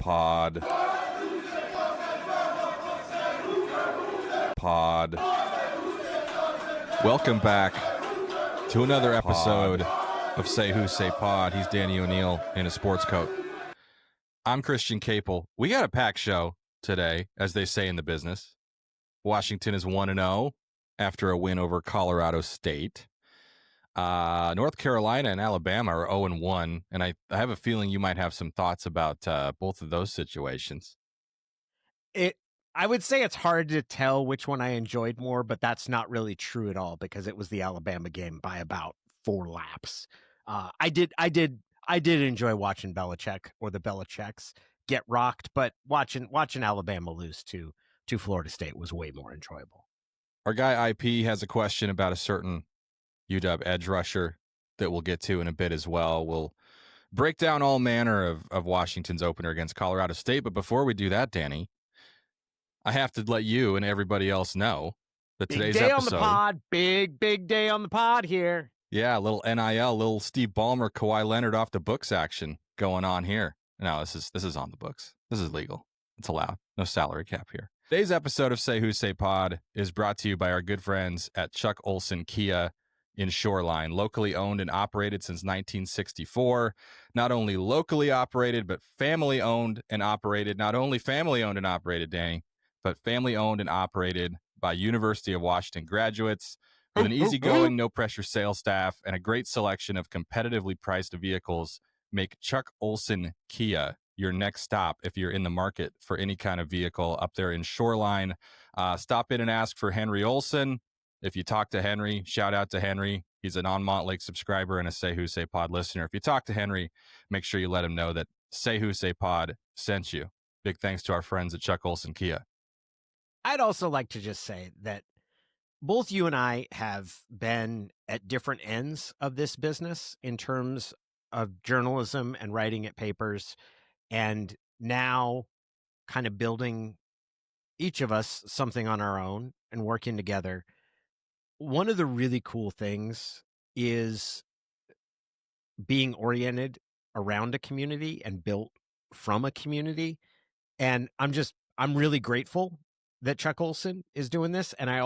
Pod. Welcome back to another episode of Say Who, Say Pod. He's Danny O'Neil in a sports coat. I'm Christian Caple. We got a packed show today, as they say in the business. Washington is 1-0 after a win over Colorado State. North Carolina and Alabama are 0-1, and I have a feeling you might have some thoughts about both of those situations. I would say it's hard to tell which one I enjoyed more, but that's not really true at all because it was the Alabama game by about 4 laps. I did enjoy watching Belichick or the Belichicks get rocked, but watching Alabama lose to Florida State was way more enjoyable. Our guy IP has a question about a certain UW edge rusher that we'll get to in a bit as well. We'll break down all manner of Washington's opener against Colorado State. But before we do that, Danny, I have to let you and everybody else know that today's big day episode on the pod, big day on the pod here. Yeah, a little NIL, little Steve Ballmer, Kawhi Leonard off the books action going on here. No, this is on the books. This is legal. It's allowed. No salary cap here. Today's episode of Say Who, Say Pod is brought to you by our good friends at Chuck Olson Kia in Shoreline, locally owned and operated since 1964. Not only locally operated, but family owned and operated. Not only family owned and operated, Danny, but family owned and operated by University of Washington graduates with an easygoing, no-pressure sales staff and a great selection of competitively priced vehicles. Make Chuck Olson Kia your next stop if you're in the market for any kind of vehicle up there in Shoreline. Stop in and ask for Henry Olson. If you talk to Henry, shout out to Henry. He's an on Montlake subscriber and a Say Who, Say Pod listener. If you talk to Henry, make sure you let him know that Say Who, Say Pod sent you. Big thanks to our friends at Chuck Olson Kia. I'd also like to just say that both you and I have been at different ends of this business in terms of journalism and writing at papers, and now kind of building each of us something on our own and working together. One of the really cool things is being oriented around a community and built from a community. And I'm really grateful that Chuck Olson is doing this. And I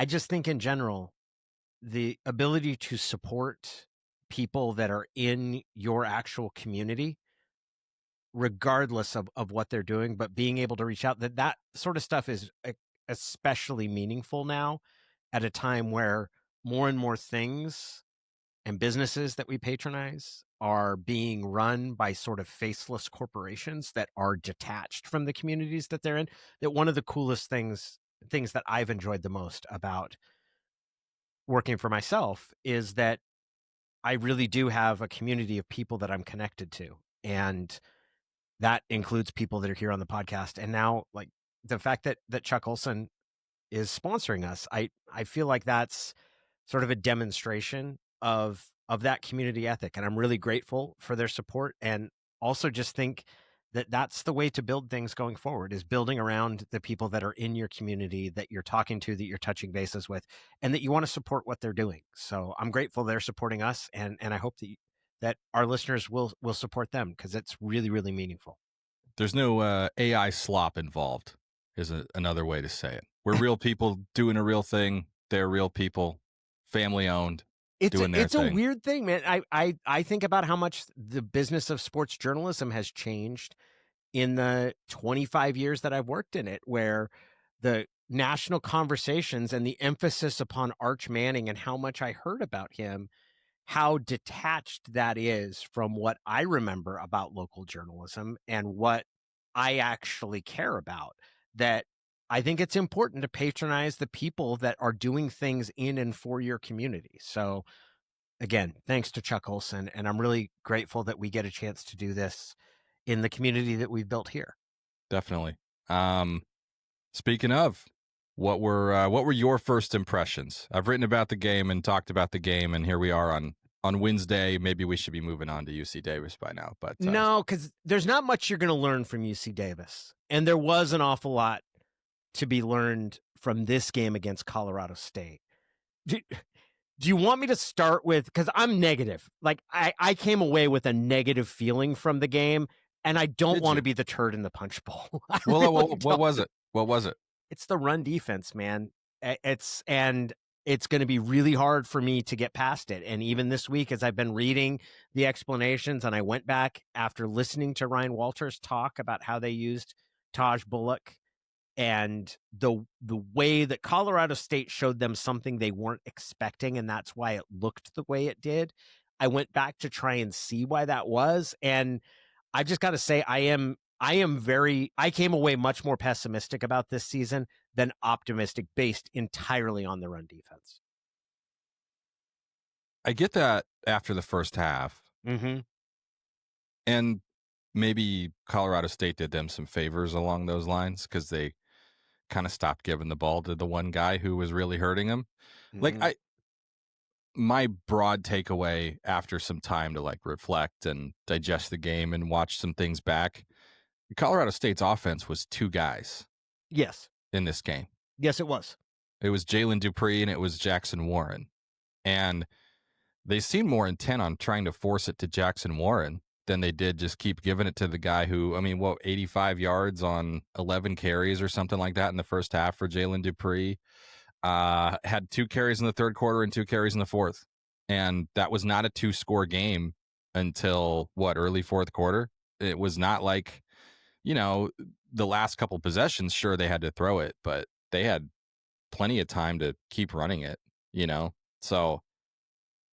just think in general, the ability to support people that are in your actual community, regardless of what they're doing, but being able to reach out, that sort of stuff is especially meaningful now at a time where more and more things and businesses that we patronize are being run by sort of faceless corporations that are detached from the communities that they're in. That one of the coolest things that I've enjoyed the most about working for myself is that I really do have a community of people that I'm connected to. And that includes people that are here on the podcast. And now, like, the fact that Chuck Olson is sponsoring us, I feel like that's sort of a demonstration of that community ethic. And I'm really grateful for their support, and also just think that that's the way to build things going forward, is building around the people that are in your community, that you're talking to, that you're touching bases with, and that you want to support what they're doing. So I'm grateful they're supporting us, and I hope that our listeners will support them, because it's really, really meaningful. There's no AI slop involved, is another way to say it. We're real people doing a real thing. They're real people, family owned. It's a weird thing, man. I think about how much the business of sports journalism has changed in the 25 years that I've worked in it, where the national conversations and the emphasis upon Arch Manning and how much I heard about him, how detached that is from what I remember about local journalism and what I actually care about. That I think it's important to patronize the people that are doing things in and for your community. So again, thanks to Chuck Olson, and I'm really grateful that we get a chance to do this in the community that we've built here. Definitely. Speaking of, what were your first impressions? I've written about the game and talked about the game, and here we are on Wednesday. Maybe we should be moving on to UC Davis by now, but no, because there's not much you're going to learn from UC Davis, and there was an awful lot to be learned from this game against Colorado State. Do you want me to start with, because I'm negative. Like, I came away with a negative feeling from the game, And I don't Did want you? to be the turd in the punch bowl. I Well, really what was don't. it? What was it? It's the run defense, man. It's going to be really hard for me to get past it. And even this week, as I've been reading the explanations, and I went back after listening to Ryan Walters talk about how they used Taj Bullock and the way that Colorado State showed them something they weren't expecting, and that's why it looked the way it did. I went back to try and see why that was, and I just got to say I came away much more pessimistic about this season than optimistic, based entirely on the run defense. I get that after the first half, Mm-hmm. and maybe Colorado State did them some favors along those lines because they kind of stopped giving the ball to the one guy who was really hurting him. Mm-hmm. My broad takeaway after some time to like reflect and digest the game and watch some things back, Colorado State's offense was two guys Yes. in this game. Yes, it was. It was Jalen Dupree and it was Jackson Warren. And they seemed more intent on trying to force it to Jackson Warren than they did just keep giving it to the guy who, 85 yards on 11 carries or something like that in the first half for Jalen Dupree. Had 2 carries in the third quarter and 2 carries in the fourth. And that was not a 2-score game until early fourth quarter. It was not like, the last couple possessions, sure, they had to throw it, but they had plenty of time to keep running it, So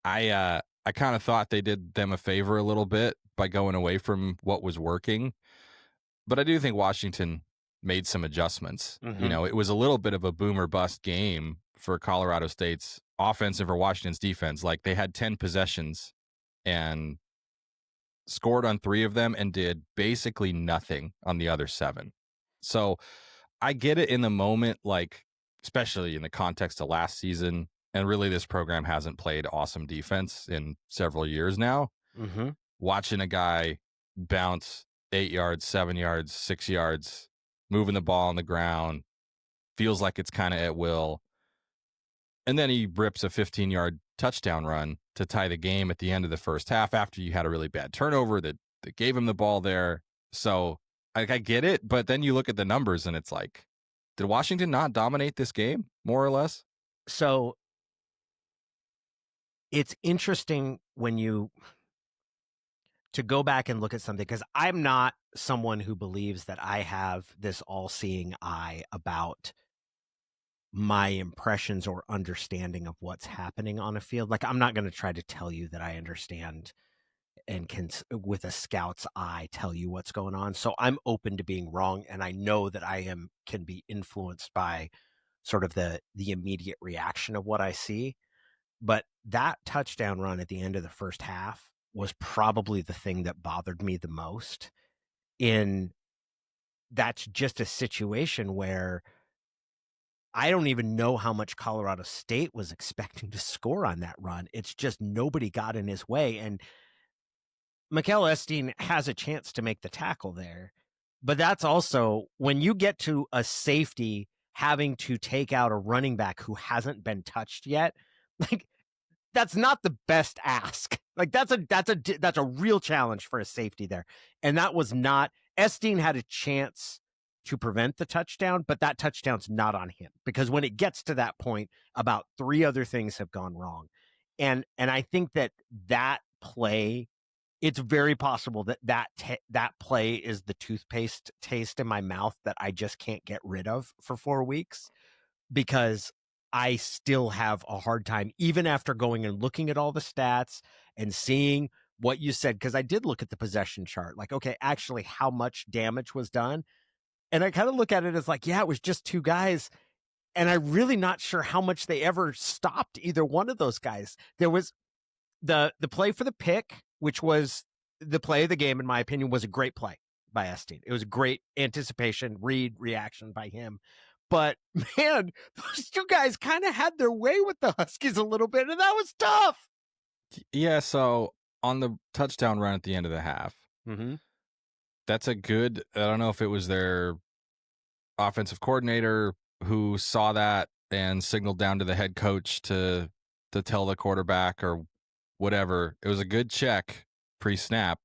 I kind of thought they did them a favor a little bit by going away from what was working. But I do think Washington made some adjustments. Mm-hmm. It was a little bit of a boom or bust game for Colorado State's offense and for Washington's defense. Like they had 10 possessions and scored on 3 of them and did basically nothing on the other 7. So I get it in the moment, like, especially in the context of last season. And really, this program hasn't played awesome defense in several years now. Mm-hmm. Watching a guy bounce 8 yards, 7 yards, 6 yards, moving the ball on the ground, feels like it's kind of at will. And then he rips a 15-yard touchdown run to tie the game at the end of the first half after you had a really bad turnover that gave him the ball there. So I get it, but then you look at the numbers and it's like, did Washington not dominate this game, more or less? So it's interesting when you to go back and look at something, because I'm not someone who believes that I have this all-seeing eye about my impressions or understanding of what's happening on a field. Like, I'm not going to try to tell you that I understand and can, with a scout's eye, tell you what's going on. So I'm open to being wrong, and I know that can be influenced by sort of the immediate reaction of what I see. But that touchdown run at the end of the first half was probably the thing that bothered me the most. That's just a situation where I don't even know how much Colorado State was expecting to score on that run. It's just nobody got in his way. And Mikel Esteen has a chance to make the tackle there. But that's also when you get to a safety having to take out a running back who hasn't been touched yet, like, that's not the best ask. Like, that's a real challenge for a safety there. And that was not, Esteen had a chance to prevent the touchdown, but that touchdown's not on him, because when it gets to that point, about 3 other things have gone wrong. And I think that play, it's very possible that play is the toothpaste taste in my mouth that I just can't get rid of for 4 weeks, because I still have a hard time, even after going and looking at all the stats and seeing what you said, because I did look at the possession chart, like, okay, actually how much damage was done. And I kind of look at it as like, yeah, it was just 2 guys. And I'm really not sure how much they ever stopped either one of those guys. There was the play for the pick, which was the play of the game, in my opinion, was a great play by Esteen. It was a great anticipation, read, reaction by him. But man, those 2 guys kind of had their way with the Huskies a little bit, and that was tough. Yeah, so on the touchdown run at the end of the half, that's a good, I don't know if it was their offensive coordinator who saw that and signaled down to the head coach to tell the quarterback or whatever. It was a good check pre-snap,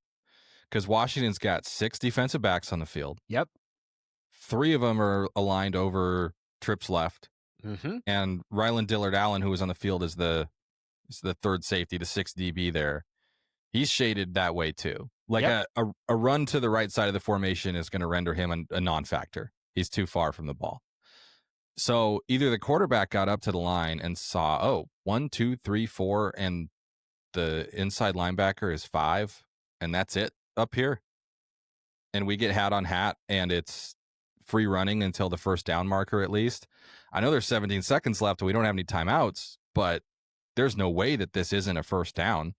because Washington's got 6 defensive backs on the field. Yep. 3 of them are aligned over trips left. Mm-hmm. And Ryland Dillard-Allen, who was on the field as the third safety, the 6th DB there, he's shaded that way too. Like a run to the right side of the formation is going to render him a non-factor. He's too far from the ball. So either the quarterback got up to the line and saw, 1, 2, 3, 4, and the inside linebacker is 5, and that's it up here. And we get hat on hat, and it's free running until the first down marker at least. I know there's 17 seconds left, and we don't have any timeouts, but there's no way that this isn't a first down.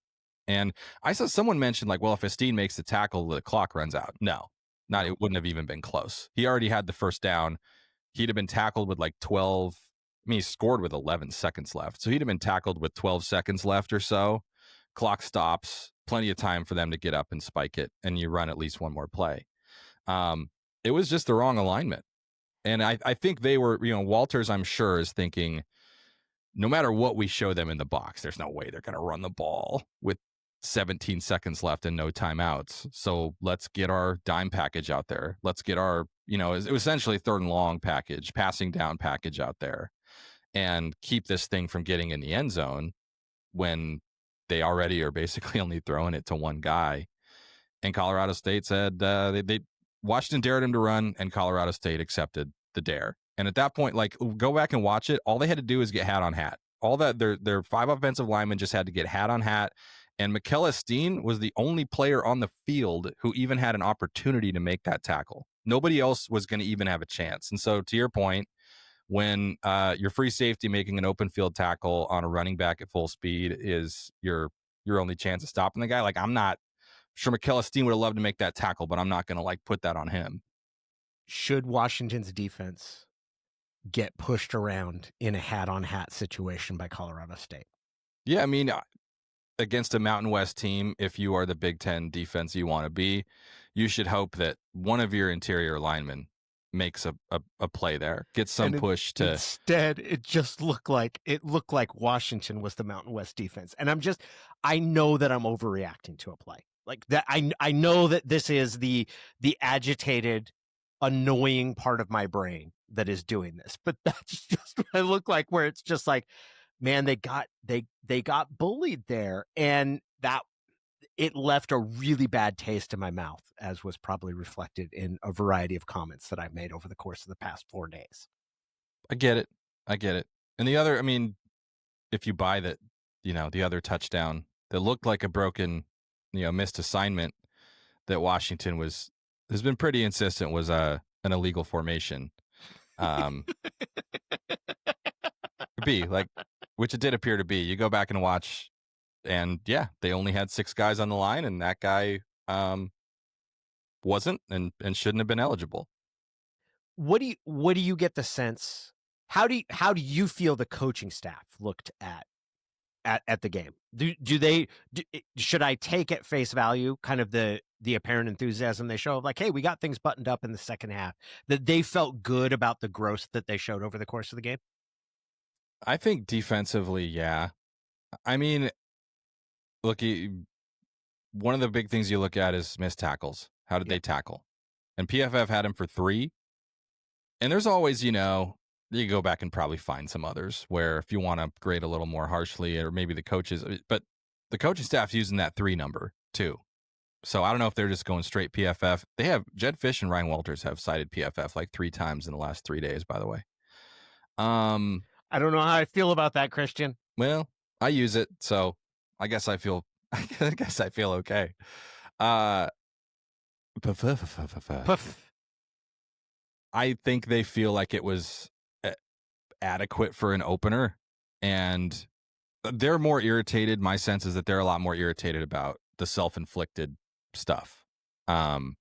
And I saw someone mention, like, well, if Esteen makes the tackle, the clock runs out. No, it wouldn't have even been close. He already had the first down. He'd have been tackled with like 12. I mean, he scored with 11 seconds left. So he'd have been tackled with 12 seconds left or so. Clock stops. Plenty of time for them to get up and spike it. And you run at least one more play. It was just the wrong alignment. And I think they were, Walters, I'm sure, is thinking, no matter what we show them in the box, there's no way they're going to run the ball with 17 seconds left and no timeouts. So let's get our dime package out there. Let's get our, it was essentially third and long package, passing down package out there, and keep this thing from getting in the end zone when they already are basically only throwing it to one guy. And Colorado State said they Washington dared him to run, and Colorado State accepted the dare. And at that point, like, go back and watch it. All they had to do is get hat on hat. All that their 5 offensive linemen just had to get hat on hat. And Mikel Esteen was the only player on the field who even had an opportunity to make that tackle. Nobody else was going to even have a chance. And so, to your point, when your free safety making an open field tackle on a running back at full speed is your only chance of stopping the guy, like, I'm not sure Mikel Esteen would have loved to make that tackle, but I'm not going to like put that on him. Should Washington's defense get pushed around in a hat-on-hat situation by Colorado State? Yeah, I mean, against a Mountain West team, if you are the Big Ten defense you want to be, you should hope that one of your interior linemen makes a play there, gets some push to. Instead, it looked like Washington was the Mountain West defense. And I know that I'm overreacting to a play like that. I know that this is the agitated, annoying part of my brain that is doing this, but that's just what I look like, where it's just like, man, they got bullied there, and that it left a really bad taste in my mouth, as was probably reflected in a variety of comments that I've made over the course of the past 4 days. I get it. And the other, I mean, if you buy that, the other touchdown that looked like a broken, missed assignment that Washington has been pretty insistent was an illegal formation. Which it did appear to be. You go back and watch, and yeah, they only had 6 guys on the line, and that guy wasn't and shouldn't have been eligible. What do you get the sense? How do you feel the coaching staff looked at the game? Should I take at face value kind of the apparent enthusiasm they show of, like, hey, we got things buttoned up in the second half, that they felt good about the growth that they showed over the course of the game? I think defensively, yeah. I mean, look, one of the big things you look at is missed tackles. How did they tackle? And PFF had him for 3. And there's always, you go back and probably find some others where if you want to grade a little more harshly, or maybe the coaches, but the coaching staff's using that 3 number too. So I don't know if they're just going straight PFF. They have Jed Fish and Ryan Walters have cited PFF like 3 times in the last 3 days, by the way. I don't know how I feel about that, Christian. Well, I use it, so I guess I feel okay. I think they feel like it was adequate for an opener, and they're more irritated. My sense is that they're a lot more irritated about the self-inflicted stuff. And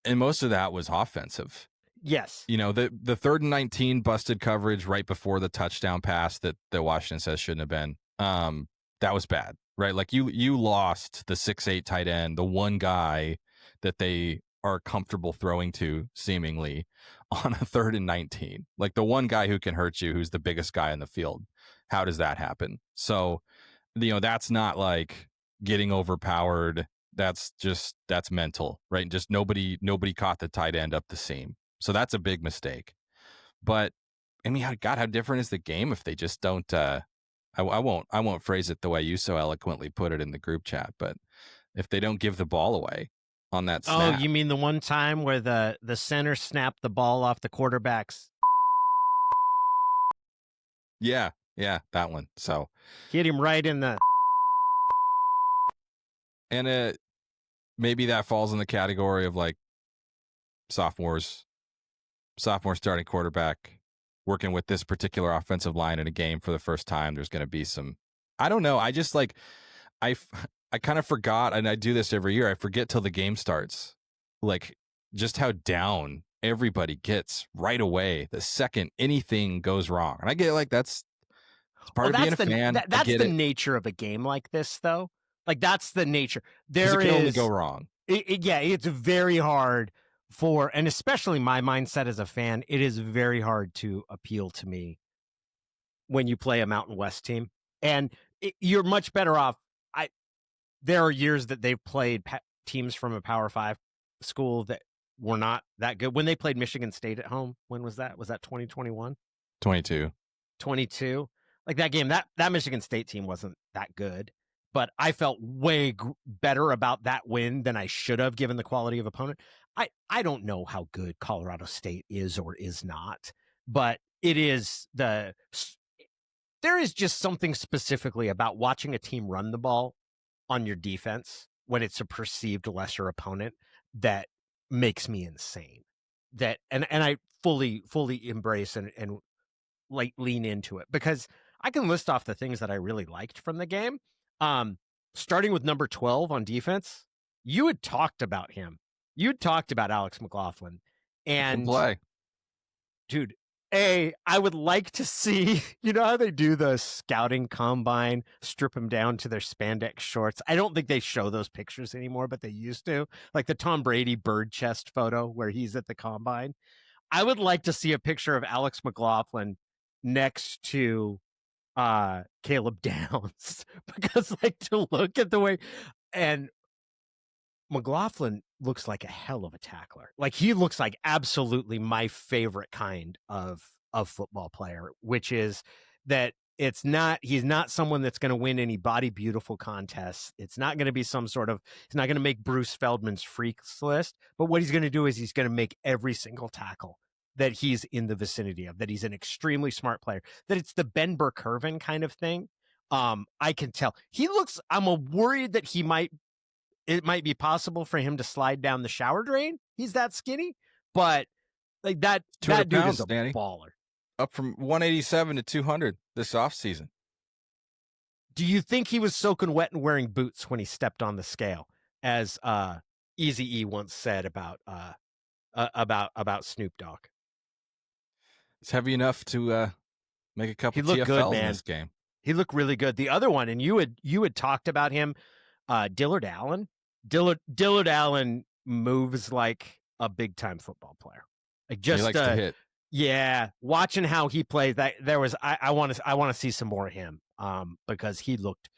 most of that was offensive. Yes. The 3rd and 19 busted coverage right before the touchdown pass that Washington says shouldn't have been. That was bad, right? Like you lost the 6'8" tight end, the one guy that they are comfortable throwing to seemingly on a 3rd and 19. Like the one guy who can hurt you, who's the biggest guy in the field. How does that happen? So, that's not like getting overpowered, that's mental, right? Just nobody caught the tight end up the seam. So that's a big mistake. But I mean, God, how different is the game if they just don't I won't phrase it the way you so eloquently put it in the group chat, but if they don't give the ball away on that snap. Oh, you mean the one time where the center snapped the ball off the quarterback's? Yeah, that one. So hit him right in the. And maybe that falls in the category of like sophomore starting quarterback working with this particular offensive line in a game for the first time. There's going to be some, I don't know. I just like, I kind of forgot, and I do this every year. I forget till the game starts, like just how down everybody gets right away the second anything goes wrong. And I get like that's part of being a fan. That's the nature of a game like this, though. Like that's the nature. There can only go wrong. Yeah, it's very hard for, and especially my mindset as a fan, it is very hard to appeal to me when you play a Mountain West team, and you're much better off. There are years that they've played teams from a Power 5 school that were not that good. When they played Michigan State at home, when was that? Was that 2021? 22. Like that game, that Michigan State team wasn't that good, but I felt way better about that win than I should have given the quality of opponent. I don't know how good Colorado State is or is not, but it is there is just something specifically about watching a team run the ball on your defense when it's a perceived lesser opponent that makes me insane. That and I fully embrace and like lean into it, because I can list off the things that I really liked from the game. Starting with number 12 on defense, you had talked about him. You had talked about Alex McLaughlin, and play. Dude, I would like to see, you know how they do the scouting combine, strip them down to their spandex shorts. I don't think they show those pictures anymore, but they used to. Like the Tom Brady bird chest photo where he's at the combine. I would like to see a picture of Alex McLaughlin next to Caleb Downs, because like to look at the way, and McLaughlin looks like a hell of a tackler. Like he looks like absolutely my favorite kind of football player, which is that he's not someone that's going to win any body beautiful contests. It's not going to be he's not going to make Bruce Feldman's freaks list, but what he's going to do is he's going to make every single tackle that he's in the vicinity of, that he's an extremely smart player, that it's the Ben Burke-Irvin kind of thing. I can tell I'm worried that it might be possible for him to slide down the shower drain. He's that skinny, but like that dude is a Danny. baller. Up from 187 to 200 this offseason. Do you think he was soaking wet and wearing boots when he stepped on the scale, as Eazy-E once said about Snoop Dogg? It's heavy enough to make a couple TFLs in this game. He looked really good. The other one, and you had talked about him, Dillard Allen. Dillard Allen moves like a big time football player. Like just he likes to hit. Yeah, watching how he plays, that there was I want to see some more of him, because he looked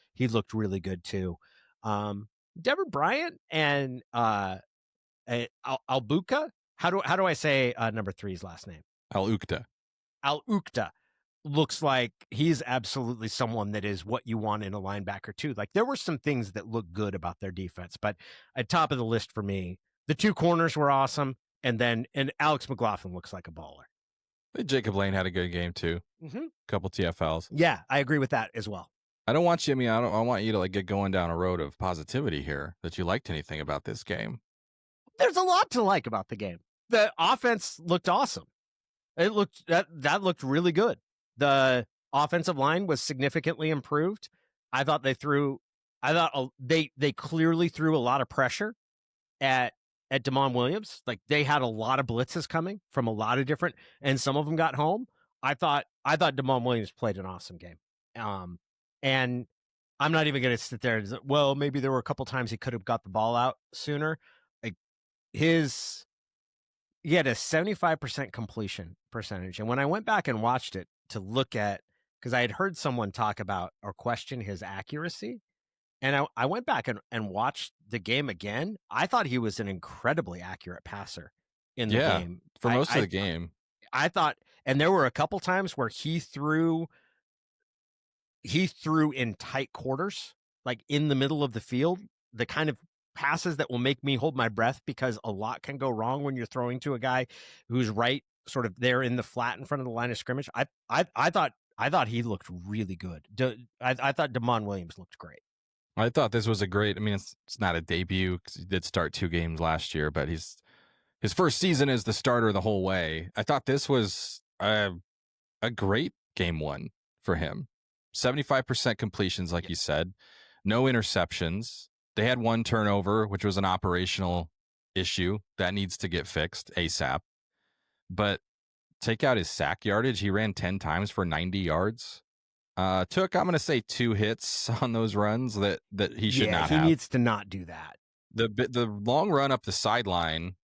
really good too. Deborah Bryant and Albuka. How do I say number 3's last name? Al-Ukta looks like he's absolutely someone that is what you want in a linebacker too. Like there were some things that look good about their defense, but at top of the list for me, the two corners were awesome, and Alex McLaughlin looks like a baller. Jacob Lane had a good game too. Mm-hmm. Couple TFLs. Yeah, I agree with that as well. I don't want you. I want you to like get going down a road of positivity here. That you liked anything about this game? There's a lot to like about the game. The offense looked awesome. It looked that looked really good. The offensive line was significantly improved. I thought they clearly threw a lot of pressure at Damon Williams. Like they had a lot of blitzes coming from a lot of different, and some of them got home. I thought Damon Williams played an awesome game. And I'm not even going to sit there and say, well, maybe there were a couple times he could have got the ball out sooner. Like he had a 75% completion percentage. And when I went back and watched it to look at, because I had heard someone talk about or question his accuracy, And I went back and watched the game again. I thought he was an incredibly accurate passer in the Yeah, game. for most of the game. I thought, and there were a couple times where he threw in tight quarters, like in the middle of the field, the kind of passes that will make me hold my breath, because a lot can go wrong when you're throwing to a guy who's right sort of there in the flat in front of the line of scrimmage. I thought he looked really good. I thought Damon Williams looked great. I thought this was a great. I mean, it's not a debut because he did start 2 games last year, but his first season as the starter the whole way. I thought this was a great game 1 for him. 75% completions, like you said, no interceptions. They had 1 turnover, which was an operational issue that needs to get fixed ASAP. But take out his sack yardage, he ran 10 times for 90 yards. Took, I'm going to say, 2 hits on those runs that he should not have. He needs to not do that. The long run up the sideline,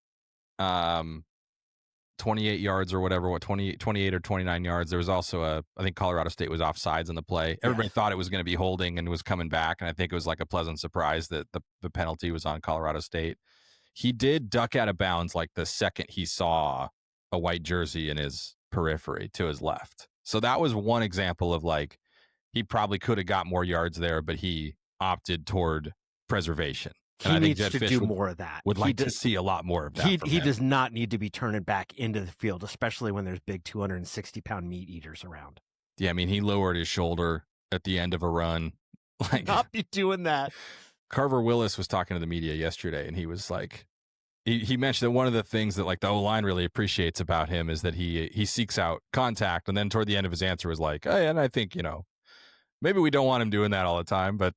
28 yards or whatever, 28 or 29 yards. There was also I think Colorado State was offsides in the play. Everybody thought it was going to be holding and was coming back. And I think it was like a pleasant surprise that the penalty was on Colorado State. He did duck out of bounds like the second he saw a white jersey in his periphery to his left. So that was one example of like, he probably could have got more yards there, but he opted toward preservation. And he needs to do more of that. Would like to see a lot more of that. He does not need to be turning back into the field, especially when there's big 260-pound meat eaters around. Yeah, I mean, he lowered his shoulder at the end of a run. Like, not be doing that. Carver Willis was talking to the media yesterday, and he was like, he mentioned that one of the things that like the O-line really appreciates about him is that he seeks out contact, and then toward the end of his answer was like, hey, and I think, maybe we don't want him doing that all the time, but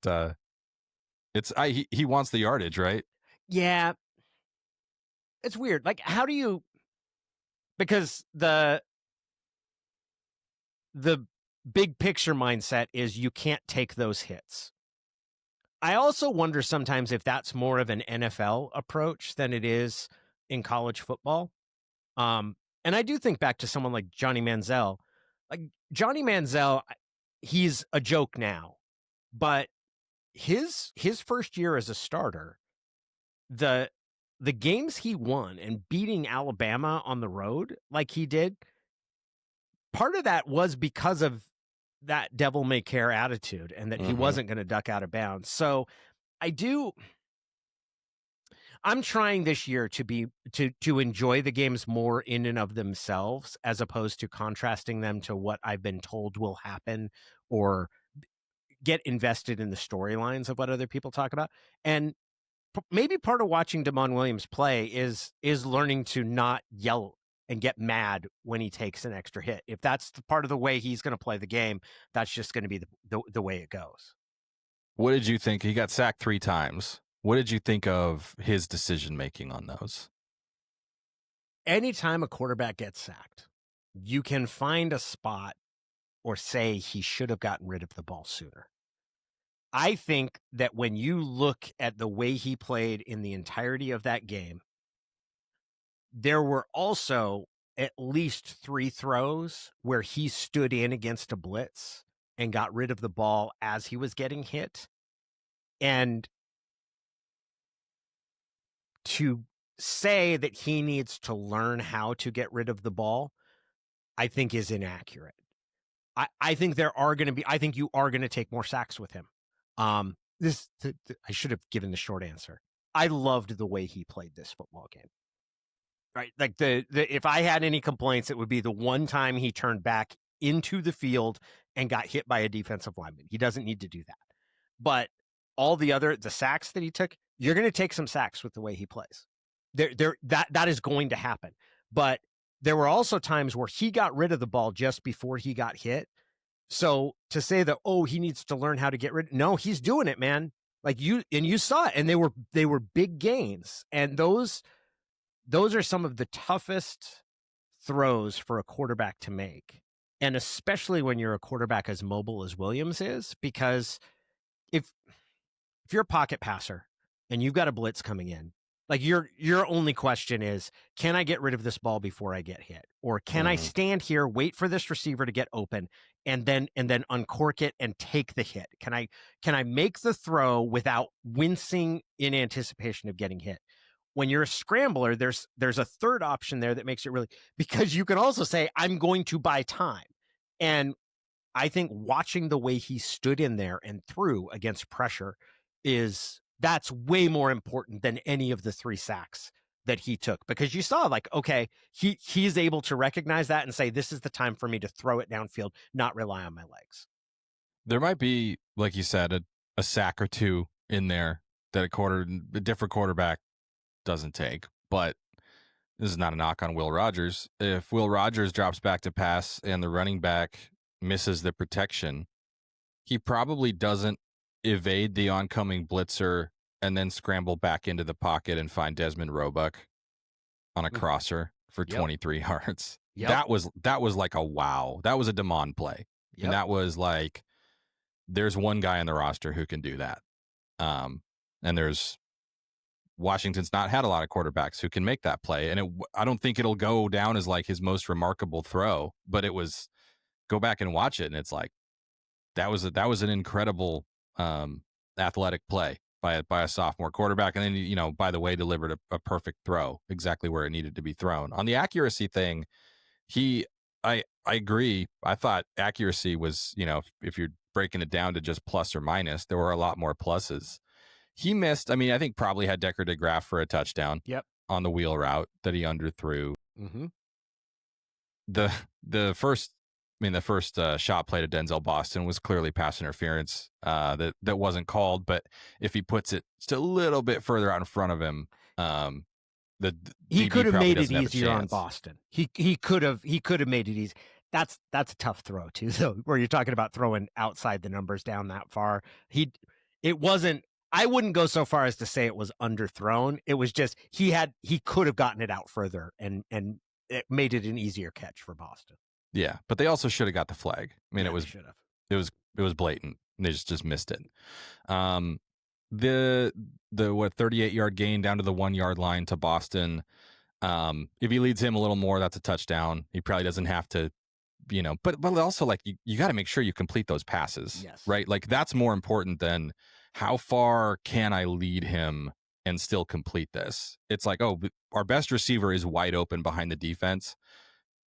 he wants the yardage, right? Yeah. It's weird. Like, how do you, because the big picture mindset is you can't take those hits. I also wonder sometimes if that's more of an NFL approach than it is in college football. And I do think back to someone like Johnny Manziel. Like, Johnny Manziel, he's a joke now, but his first year as a starter, the games he won and beating Alabama on the road like he did, part of that was because of that devil may care attitude and that he wasn't going to duck out of bounds. So I'm trying this year to enjoy the games more in and of themselves, as opposed to contrasting them to what I've been told will happen or get invested in the storylines of what other people talk about. And maybe part of watching Damon Williams play is learning to not yell and get mad when he takes an extra hit. If that's the part of the way he's going to play the game, that's just going to be the way it goes. What did you think? He got sacked 3 times. What did you think of his decision-making on those? Anytime a quarterback gets sacked, you can find a spot or say he should have gotten rid of the ball sooner. I think that when you look at the way he played in the entirety of that game, there were also at least 3 throws where he stood in against a blitz and got rid of the ball as he was getting hit. And to say that he needs to learn how to get rid of the ball, I think is inaccurate. I think you are going to take more sacks with him. I should have given the short answer. I loved the way he played this football game. Right, like if I had any complaints, it would be the one time he turned back into the field and got hit by a defensive lineman. He doesn't need to do that. But all the sacks that he took, you're going to take some sacks with the way he plays. That is going to happen. But there were also times where he got rid of the ball just before he got hit. So to say that, he needs to learn how to get rid, no, he's doing it, man. Like you saw it, and they were big gains, and those are some of the toughest throws for a quarterback to make. And especially when you're a quarterback as mobile as Williams is, because if you're a pocket passer and you've got a blitz coming in, Like your only question is, can I get rid of this ball before I get hit? Or can I stand here, wait for this receiver to get open and then uncork it and take the hit? Can I make the throw without wincing in anticipation of getting hit? When you're a scrambler, there's a third option there that makes it really, because you can also say, I'm going to buy time. And I think watching the way he stood in there and threw against pressure that's way more important than any of the 3 sacks that he took, because you saw, like, okay, he's able to recognize that and say, this is the time for me to throw it downfield, not rely on my legs. There might be, like you said, a sack or two in there that a different quarterback doesn't take, but this is not a knock on Will Rogers. If Will Rogers drops back to pass and the running back misses the protection, he probably doesn't evade the oncoming blitzer and then scramble back into the pocket and find Desmond Roebuck on a crosser for 23 yards. That was like a wow. That was a Damon play. And that was like, there's one guy on the roster who can do that. And Washington's not had a lot of quarterbacks who can make that play. And I don't think it'll go down as like his most remarkable throw, but go back and watch it. And it's like, that was an incredible athletic play by a sophomore quarterback. And then, by the way, delivered a perfect throw exactly where it needed to be thrown. On the accuracy thing, I agree. I thought accuracy was, if you're breaking it down to just plus or minus, there were a lot more pluses. He missed, I think probably had Decker DeGraff for a touchdown on the wheel route that he underthrew. Mm-hmm. The first shot play to Denzel Boston was clearly pass interference that wasn't called. But if he puts it just a little bit further out in front of him, he could have made it easier on Boston. He could have made it easy. That's a tough throw too, though, where you're talking about throwing outside the numbers down that far. It wasn't. I wouldn't go so far as to say it was underthrown. It was just he could have gotten it out further and it made it an easier catch for Boston. Yeah, but they also should have got the flag. It was blatant. They just missed it. The 38-yard gain down to the 1-yard line to Boston. If he leads him a little more, that's a touchdown. He probably doesn't have to, but also like you got to make sure you complete those passes, right? Like that's more important than how far can I lead him and still complete this. It's like, oh, our best receiver is wide open behind the defense.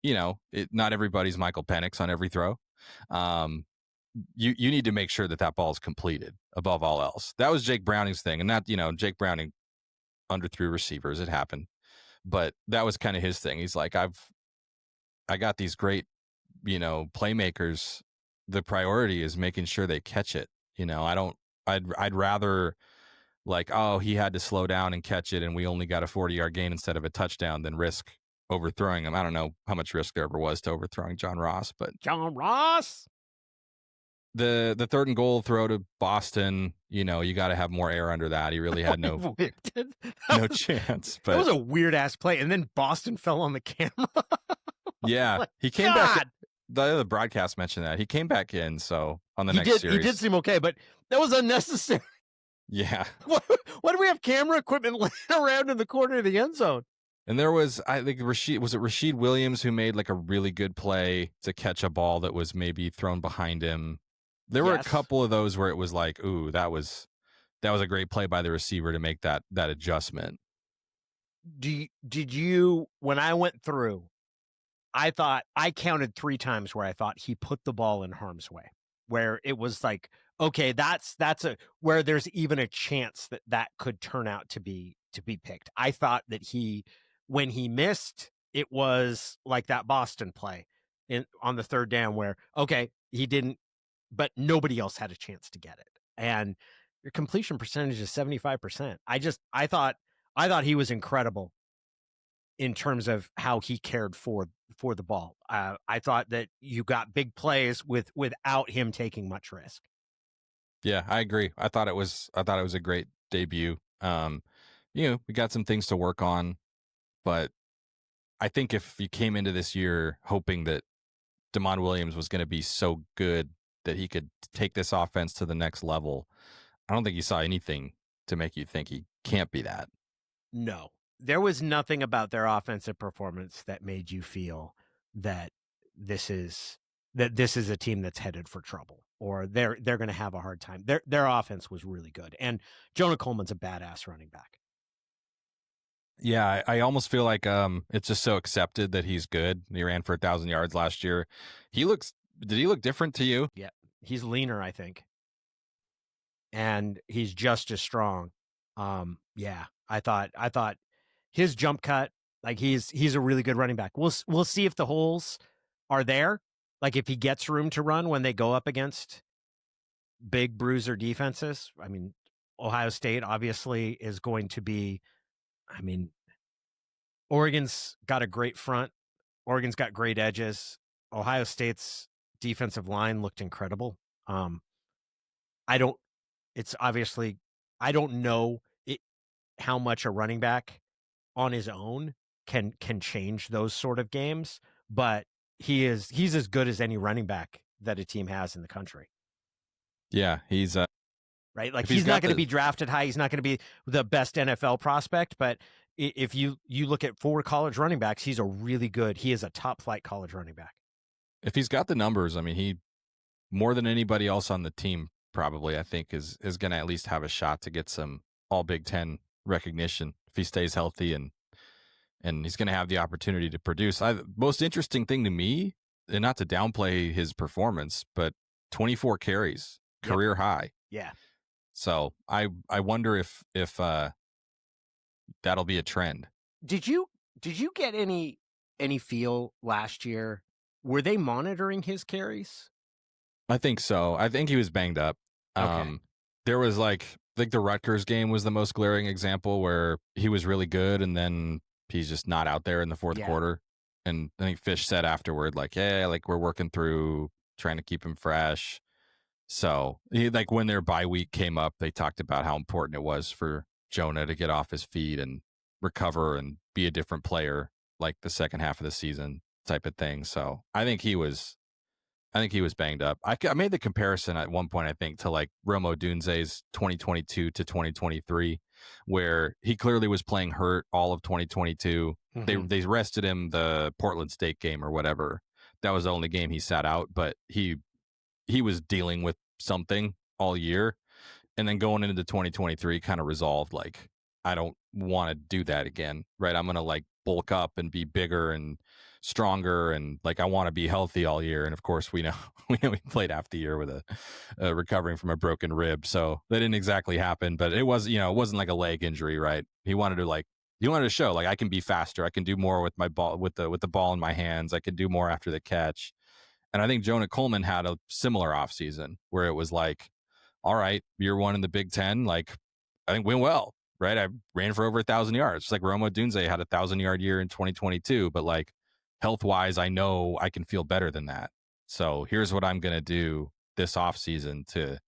Not everybody's Michael Penix on every throw. You need to make sure that ball is completed above all else. That was Jake Browning's thing. And that, Jake Browning underthrew receivers. It happened. But that was kind of his thing. He's like, I got these great, playmakers. The priority is making sure they catch it. I'd rather like, oh, he had to slow down and catch it and we only got a 40-yard gain instead of a touchdown than risk overthrowing him. I don't know how much risk there ever was to overthrowing John Ross, but John Ross. The 3rd and goal throw to Boston, you got to have more air under that. He really had no chance. But it was a weird ass play, and then Boston fell on the camera. Yeah, he came back. The broadcast mentioned that he came back in. So on the next series, he did seem okay, but that was unnecessary. Yeah. Why do we have camera equipment laying around in the corner of the end zone? And there was, I think, Rashid Williams who made like a really good play to catch a ball that was maybe thrown behind him. There were a couple of those where it was like, ooh, that was a great play by the receiver to make that adjustment. Did you, when I went through, I thought I counted 3 times where I thought he put the ball in harm's way, where it was like, okay, that's where there's even a chance that could turn out to be picked. I thought that when he missed, it was like that Boston play on the 3rd down where, okay, he didn't, but nobody else had a chance to get it. And your completion percentage is 75%. I thought he was incredible in terms of how he cared for the ball. I thought that you got big plays without him taking much risk. Yeah, I agree. I thought it was a great debut. We got some things to work on, but I think if you came into this year hoping that Damon Williams was going to be so good that he could take this offense to the next level, I don't think you saw anything to make you think he can't be that. No. There was nothing about their offensive performance that made you feel that this is a team that's headed for trouble or they're going to have a hard time. Their offense was really good. And Jonah Coleman's a badass running back. Yeah, I almost feel like it's just so accepted that he's good. He ran for 1,000 yards last year. Did he look different to you? Yeah. He's leaner, I think. And he's just as strong. Yeah. I thought his jump cut, like he's a really good running back. We'll see if the holes are there. Like if he gets room to run when they go up against big bruiser defenses. I mean, Ohio State obviously is going to be, I mean, Oregon's got a great front. Oregon's got great edges. Ohio State's defensive line looked incredible. I don't know how much a running back on his own can change those sort of games, but he's as good as any running back that a team has in the country. Yeah, he's right. Like he's not going to be drafted high. He's not going to be the best NFL prospect, but if you look at 4 college running backs, he is a top flight college running back. If he's got the numbers, I mean, he more than anybody else on the team probably, I think, is going to at least have a shot to get some all Big Ten recognition if he stays healthy and he's going to have the opportunity to produce. Most interesting thing to me, and not to downplay his performance, but 24 carries, career high. Yeah. So I wonder if that'll be a trend. Did you get any feel last year? Were they monitoring his carries? I think so. I think he was banged up. Okay. There was like the Rutgers game was the most glaring example where he was really good and then he's just not out there in the fourth quarter. And I think Fish said afterward, like, yeah, like we're working through trying to keep him fresh. So like when their bye week came up, they talked about how important it was for Jonah to get off his feet and recover and be a different player like the second half of the season type of thing. So I think he was banged up. I made the comparison at one point, I think, to like Rome Odunze's 2022 to 2023, where he clearly was playing hurt all of 2022. Mm-hmm. They rested him the Portland State game or whatever. That was the only game he sat out, but he was dealing with something all year. And then going into 2023 kind of resolved, like, I don't want to do that again, right? I'm going to like bulk up and be bigger and stronger and like I want to be healthy all year. And of course we know he played half the year with a recovering from a broken rib, so that didn't exactly happen. But it was, it wasn't like a leg injury, right? He wanted to show like I can be faster, I can do more with my ball, with the ball in my hands, I can do more after the catch. And I think Jonah Coleman had a similar offseason where it was like, all right, year one in the Big Ten, like I think went well, right? I ran for over 1,000 yards. Just like Rome Odunze had 1,000-yard year in 2022, but like health-wise, I know I can feel better than that. So here's what I'm going to do this offseason to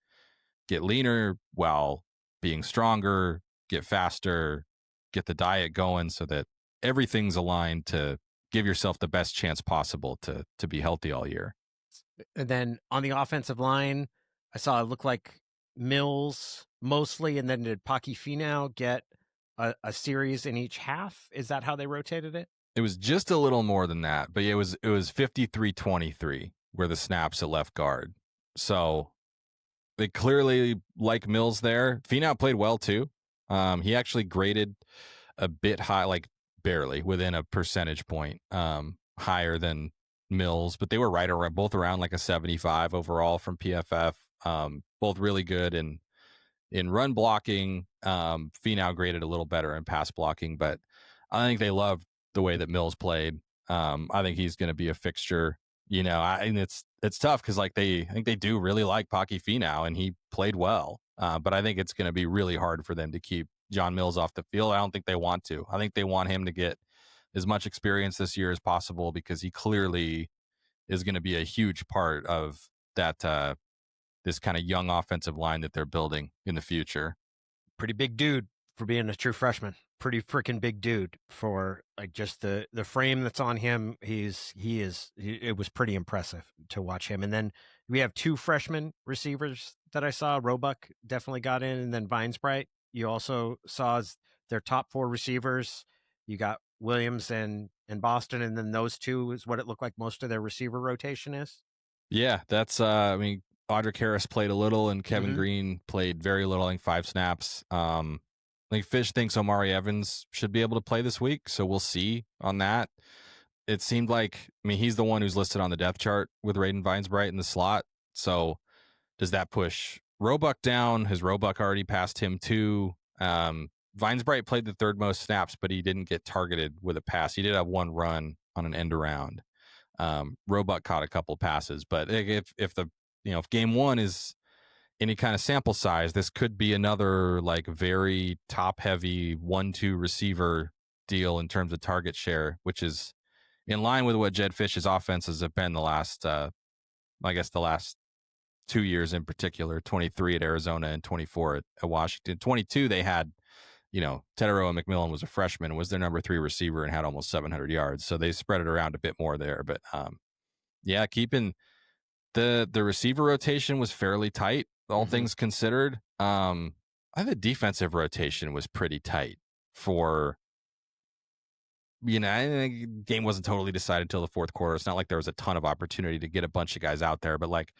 get leaner while being stronger, get faster, get the diet going so that everything's aligned to give yourself the best chance possible to be healthy all year. And then on the offensive line, I saw it look like Mills mostly, and then did Paki Finau get a series in each half? Is that how they rotated it? It was just a little more than that, but it was 53-23 where the snaps at left guard. So they clearly like Mills there. Finau played well too. He actually graded a bit high, like barely within a percentage point higher than Mills, but they were right around, both around like a 75 overall from PFF. Both really good in run blocking. Finau graded a little better in pass blocking, but I think they loved the way that Mills played. I think he's going to be a fixture. And it's tough because like I think they do really like Paki Finau, and he played well. But I think it's going to be really hard for them to keep John Mills off the field. I don't think they want to. I think they want him to get as much experience this year as possible because he clearly is going to be a huge part of that this kind of young offensive line that they're building in the future. Pretty big dude for being a true freshman. Pretty freaking big dude for like just the frame that's on him. It was pretty impressive to watch him. And then we have 2 freshman receivers that I saw. Roebuck definitely got in, and then Vinesbright. You also saw their top 4 receivers. You got Williams and Boston, and then those two is what it looked like most of their receiver rotation is. Yeah, that's Audric Harris played a little and Kevin Green played very little, I think 5 snaps. I think Fish thinks Omari Evans should be able to play this week, so we'll see on that. It seemed like, he's the one who's listed on the depth chart with Raiden Vinesbright in the slot. So does that push Roebuck down? Has Roebuck already passed him too? Vinesbright played the 3rd most snaps, but he didn't get targeted with a pass. He did have 1 run on an end around. Roebuck caught a couple passes, but if game 1 is any kind of sample size, this could be another like very top heavy 1-2 receiver deal in terms of target share, which is in line with what Jed Fish's offenses have been the last 2 years in particular, 23 at Arizona and 24 at Washington. 22, they had, Teteroa McMillan was a freshman, was their number 3 receiver and had almost 700 yards. So they spread it around a bit more there. But keeping the receiver rotation was fairly tight, all things considered. I think the defensive rotation was pretty tight for, the game wasn't totally decided until the 4th quarter. It's not like there was a ton of opportunity to get a bunch of guys out there, but like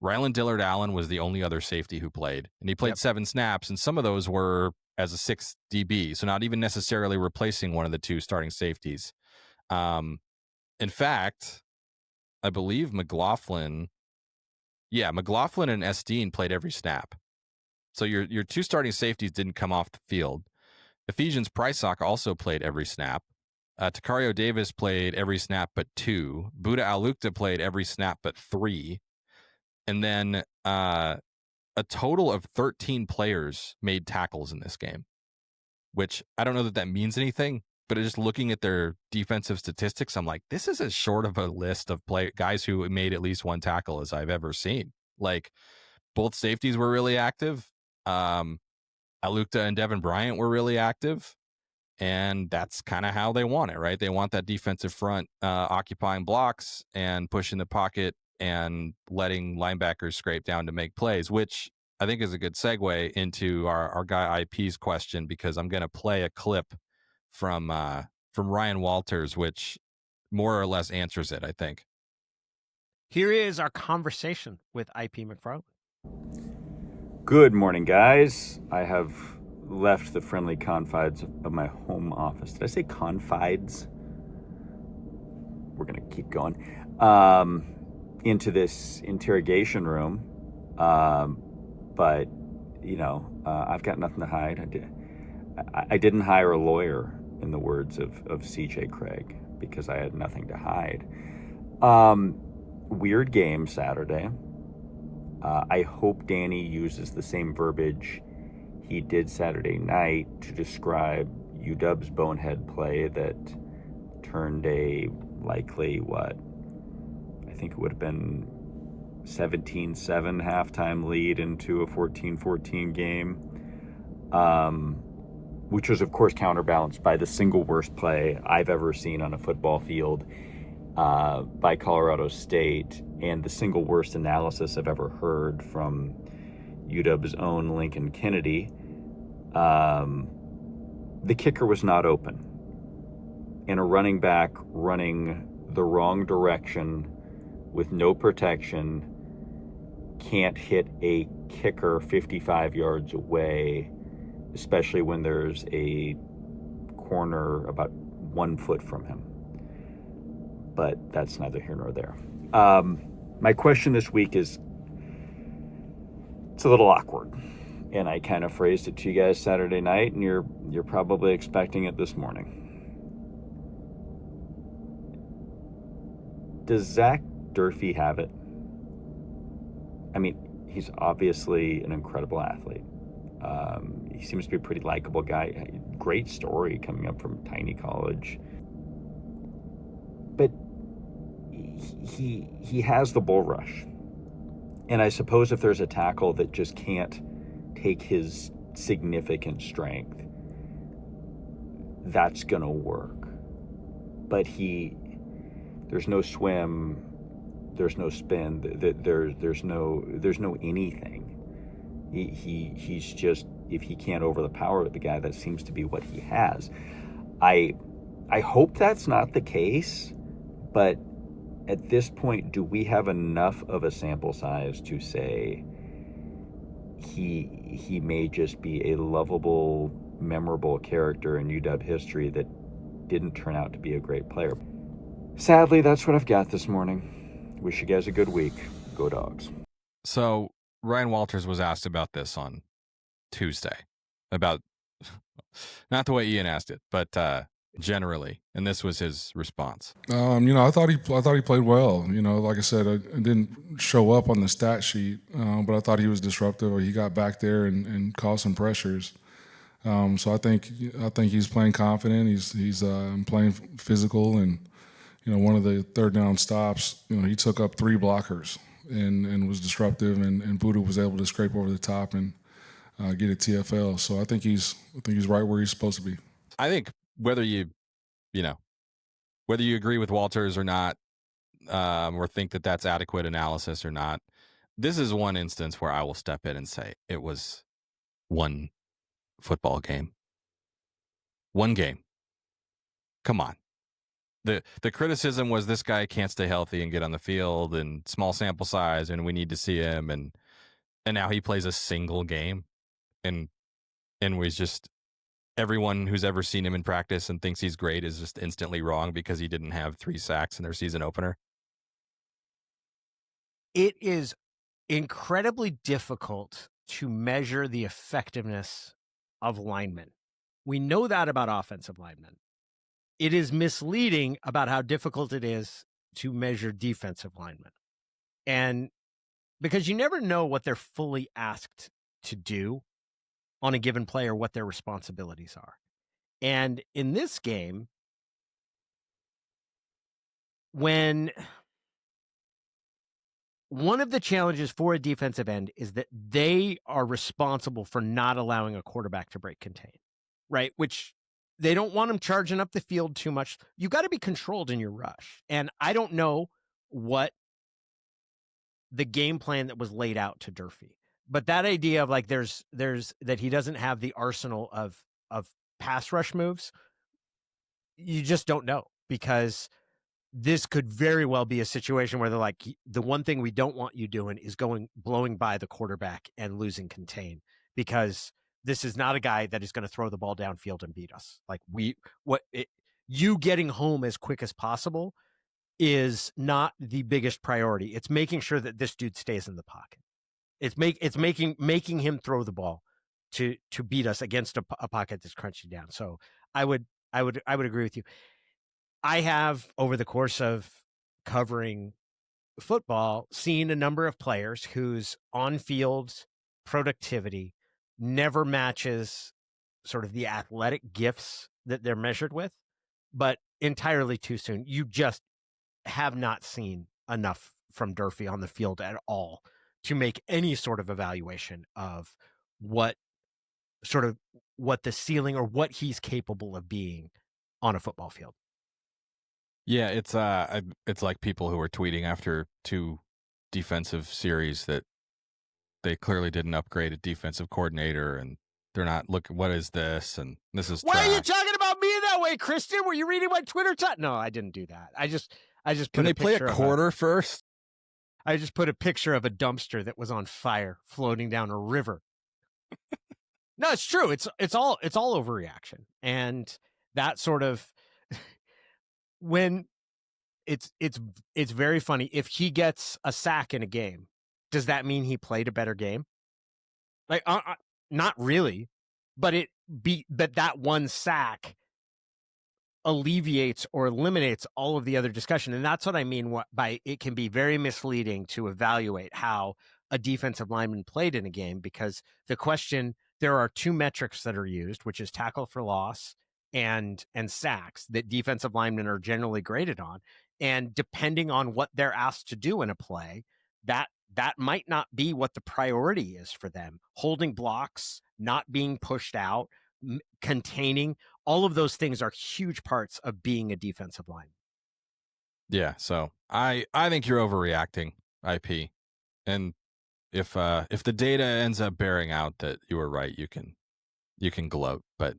Ryland Dillard Allen was the only other safety who played, and he played 7 snaps, and some of those were as a 6th DB, so not even necessarily replacing one of the 2 starting safeties. In fact, I believe McLaughlin and Esteen played every snap. So your 2 starting safeties didn't come off the field. Ephesians Prysock also played every snap. Takario Davis played every snap but 2. Buda Alukta played every snap but 3. And then a total of 13 players made tackles in this game, which I don't know that means anything, but just looking at their defensive statistics, I'm like, this is as short of a list of guys who made at least 1 tackle as I've ever seen. Like, both safeties were really active. Alukta and Devin Bryant were really active. And that's kind of how they want it, right? They want that defensive front occupying blocks and pushing the pocket and letting linebackers scrape down to make plays, which I think is a good segue into our guy IP's question, because I'm going to play a clip from Ryan Walters, which more or less answers it, I think. Here is our conversation with IP McFarland. Good morning, guys. I have left the friendly confines of my home office. Did I say confides? We're going to keep going. Into this interrogation room. But, I've got nothing to hide. I didn't hire a lawyer, in the words of CJ Craig, because I had nothing to hide. Weird game Saturday. I hope Danny uses the same verbiage he did Saturday night to describe UW's bonehead play that turned a likely, I think it would have been 17-7 halftime lead into a 14-14 game, which was, of course, counterbalanced by the single worst play I've ever seen on a football field by Colorado State, and the single worst analysis I've ever heard from UW's own Lincoln Kennedy. The kicker was not open, and a running back running the wrong direction with no protection can't hit a kicker 55 yards away, especially when there's a corner about 1 foot from him. But that's neither here nor there. My question this week is, it's a little awkward, and I kind of phrased it to you guys Saturday night, and you're probably expecting it this morning. Does Zack Durfee have it? I mean, he's obviously an incredible athlete. He seems to be a pretty likable guy. Great story coming up from tiny college. But he has the bull rush. And I suppose if there's a tackle that just can't take his significant strength, that's going to work. But there's no swim, there's no spin, there's no anything. He's just if he can't overpower the guy. That seems to be what he has. I hope that's not the case, but at this point, do we have enough of a sample size to say he may just be a lovable, memorable character in UW history that didn't turn out to be a great player? Sadly, that's what I've got this morning. Wish you guys a good week. Go Dogs. So Ryan Walters was asked about this on Tuesday, about not the way Ian asked it, but generally, and this was his response. I thought he played well. Like I said, it didn't show up on the stat sheet, but I thought he was disruptive. He got back there and caused some pressures. So I think he's playing confident. He's playing physical, and one of the third down stops, he took up 3 blockers and was disruptive, and Buddha was able to scrape over the top and get a TFL. So I think he's right where he's supposed to be. I think whether you agree with Walters or not, or think that that's adequate analysis or not, this is one instance where I will step in and say it was one football game. One game. Come on. The criticism was this guy can't stay healthy and get on the field, and small sample size, and we need to see him, and now he plays a single game, and was just, everyone who's ever seen him in practice and thinks he's great is just instantly wrong because he didn't have 3 sacks in their season opener. It is incredibly difficult to measure the effectiveness of linemen. We know that about offensive linemen. It is misleading about how difficult it is to measure defensive linemen. And because you never know what they're fully asked to do on a given play or what their responsibilities are. And in this game, when one of the challenges for a defensive end is that they are responsible for not allowing a quarterback to break contain, right? Which they don't want him charging up the field too much. You got to be controlled in your rush. And I don't know what the game plan that was laid out to Durfee, but that idea of like there's that he doesn't have the arsenal of pass rush moves, you just don't know, because this could very well be a situation where they're like, the one thing we don't want you doing is blowing by the quarterback and losing contain, because this is not a guy that is going to throw the ball downfield and beat us. Like you getting home as quick as possible is not the biggest priority. It's making sure that this dude stays in the pocket. It's making him throw the ball to beat us against a pocket that's crunching down. So I would agree with you. I have, over the course of covering football, seen a number of players whose on-field productivity never matches sort of the athletic gifts that they're measured with, but entirely too soon. You just have not seen enough from Durfee on the field at all to make any sort of evaluation of what the ceiling or what he's capable of being on a football field. Yeah, it's like people who are tweeting after 2 defensive series that they clearly didn't upgrade a defensive coordinator, and they're not looking, what is this? And this is Why trash. are you talking about me that way, Kristen? Were you reading my Twitter chat? No, I didn't do that. I just put Can they play a quarter first? I just put a picture of a dumpster that was on fire floating down a river. No, it's true. It's all overreaction. And that sort of, when it's very funny. If he gets a sack in a game, does that mean he played a better game? Like, not really, but that one sack alleviates or eliminates all of the other discussion. And that's what I mean by it can be very misleading to evaluate how a defensive lineman played in a game, because there are 2 metrics that are used, which is tackle for loss and sacks, that defensive linemen are generally graded on. And depending on what they're asked to do in a play, that might not be what the priority is for them. Holding blocks, not being pushed out, containing, all of those things are huge parts of being a defensive lineman. Yeah, so I think you're overreacting, IP. And if the data ends up bearing out that you were right, you can gloat. But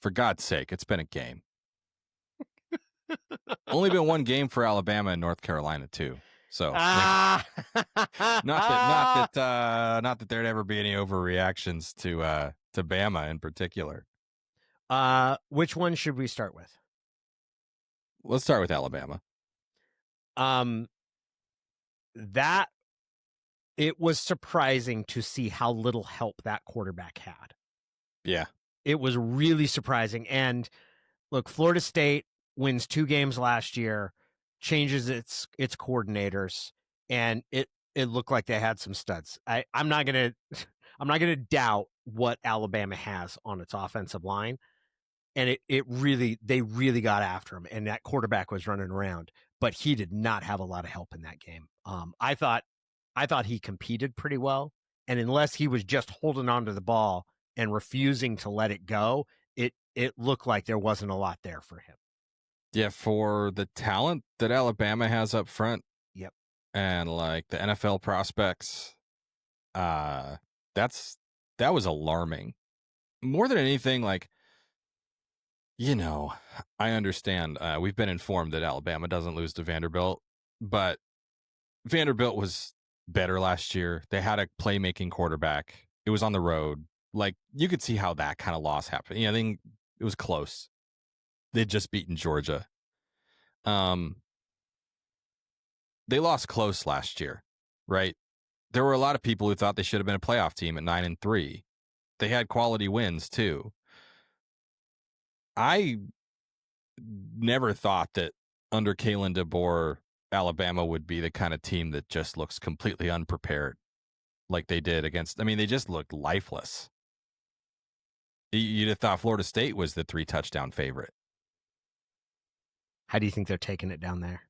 for God's sake, it's been a game. Only been one game for Alabama and North Carolina too. So not that there'd ever be any overreactions to Bama in particular. Which one should we start with? Let's start with Alabama. That it was surprising to see how little help that quarterback had. Yeah. It was really surprising. And look, Florida State wins 2 games last year, changes its coordinators, and it looked like they had some studs. I'm not gonna doubt what Alabama has on its offensive line. And they really got after him, and that quarterback was running around, but he did not have a lot of help in that game. I thought he competed pretty well, and unless he was just holding on to the ball and refusing to let it go, it looked like there wasn't a lot there for him. Yeah, for the talent that Alabama has up front. Yep. And like the NFL prospects, that was alarming. More than anything, like, I understand. We've been informed that Alabama doesn't lose to Vanderbilt, but Vanderbilt was better last year. They had a playmaking quarterback. It was on the road. Like, you could see how that kind of loss happened. I think it was close. They'd just beaten Georgia. They lost close last year, right? There were a lot of people who thought they should have been a playoff team at 9-3. They had quality wins too. I never thought that under Kalen DeBoer, Alabama would be the kind of team that just looks completely unprepared like they did against. I mean, they just looked lifeless. You'd have thought Florida State was the 3-touchdown favorite. How do you think they're taking it down there?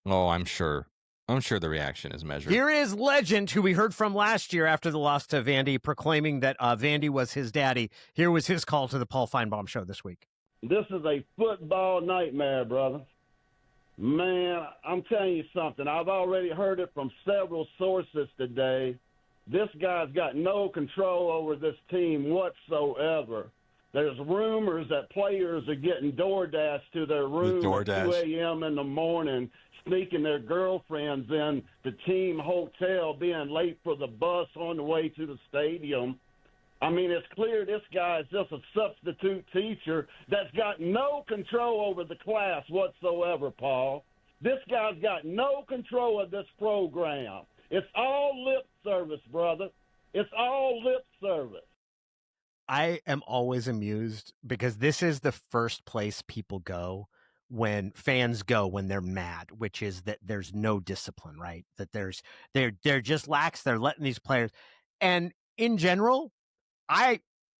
Oh, I'm sure the reaction is measured. Here is Legend, who we heard from last year after the loss to Vandy, proclaiming that Vandy was his daddy. Here was his call to the Paul Feinbaum Show this week. This is a football nightmare, brother. Man, I'm telling you something. I've already heard it from several sources today. This guy's got no control over this team whatsoever. There's rumors that players are getting DoorDash to their room at 2 a.m. in the morning, sneaking their girlfriends in the team hotel, being late for the bus on the way to the stadium. I mean, it's clear this guy is just a substitute teacher that's got no control over the class whatsoever, Paul. This guy's got no control of this program. It's all lip service, brother. It's all lip service. I am always amused because this is the first place people go when fans go when they're mad, which is that there's no discipline, right? That they're just lax. They're letting these players. And in general,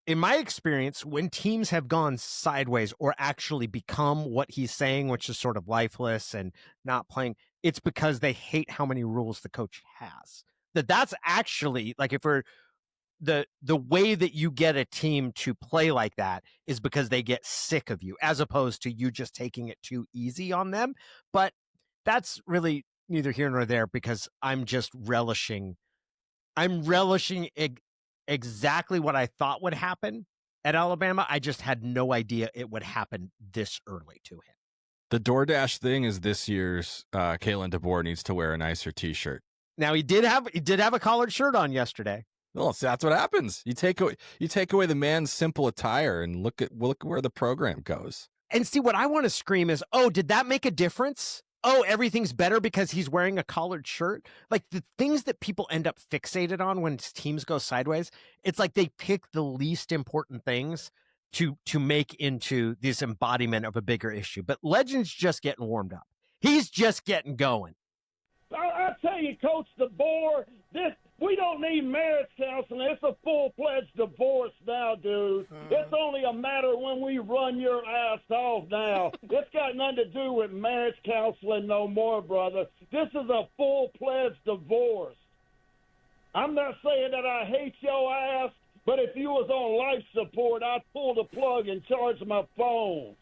in my experience, when teams have gone sideways or actually become what he's saying, which is sort of lifeless and not playing, it's because they hate how many rules the coach has. That's actually, like, if we're the way that you get a team to play like that is because they get sick of you, as opposed to you just taking it too easy on them. But that's really neither here nor there, because I'm relishing exactly what I thought would happen at Alabama. I just had no idea it would happen this early to him. The DoorDash thing is this year's Kalen DeBoer needs to wear a nicer T-shirt. Now he did have a collared shirt on yesterday. Well, so that's what happens. You take away the man's simple attire and look where the program goes. And see, what I want to scream is, oh, did that make a difference? Oh, everything's better because he's wearing a collared shirt. Like, the things that people end up fixated on when teams go sideways, it's like they pick the least important things to make into this embodiment of a bigger issue. But Legend's just getting warmed up. He's just getting going. I tell you, Coach DeBoer, we don't need marriage counseling. It's a full-fledged divorce now, dude. It's only a matter when we run your ass off now. It's got nothing to do with marriage counseling no more, brother. This is a full-fledged divorce. I'm not saying that I hate your ass, but if you was on life support, I'd pull the plug and charge my phone.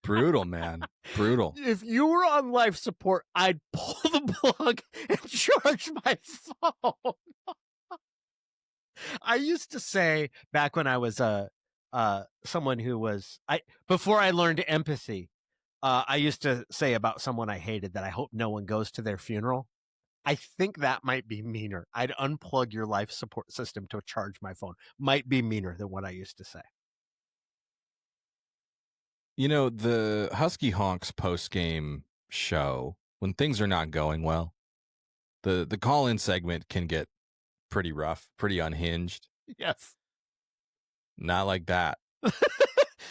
Brutal, man. Brutal. If you were on life support, I'd pull the plug and charge my phone. I used to say back when I was someone who was before I learned empathy, I used to say about someone I hated that I hope no one goes to their funeral. I think that might be meaner. I'd unplug your life support system to charge my phone. Might be meaner than what I used to say. You know, the Husky Honks post-game show, when things are not going well, the call-in segment can get pretty rough, pretty unhinged. Yes. Not like that.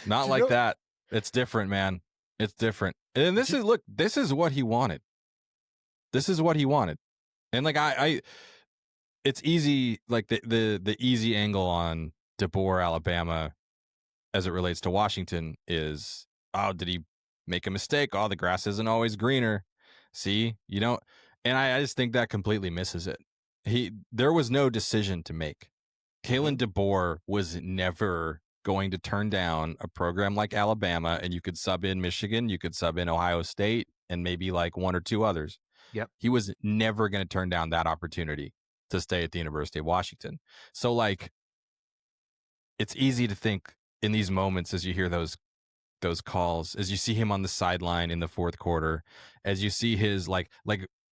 Not like that. It's different, man. It's different. And this is what he wanted. This is what he wanted. And like it's easy, like the easy angle on DeBoer, Alabama, as it relates to Washington is, oh, did he make a mistake? Oh, the grass isn't always greener. See, you know, and I just think that completely misses it. There was no decision to make. Kalen DeBoer was never going to turn down a program like Alabama, and you could sub in Michigan, you could sub in Ohio State, and maybe like one or two others. Yep. He was never going to turn down that opportunity to stay at the University of Washington. So like, it's easy to think in these moments as you hear those calls, as you see him on the sideline in the fourth quarter, as you see his like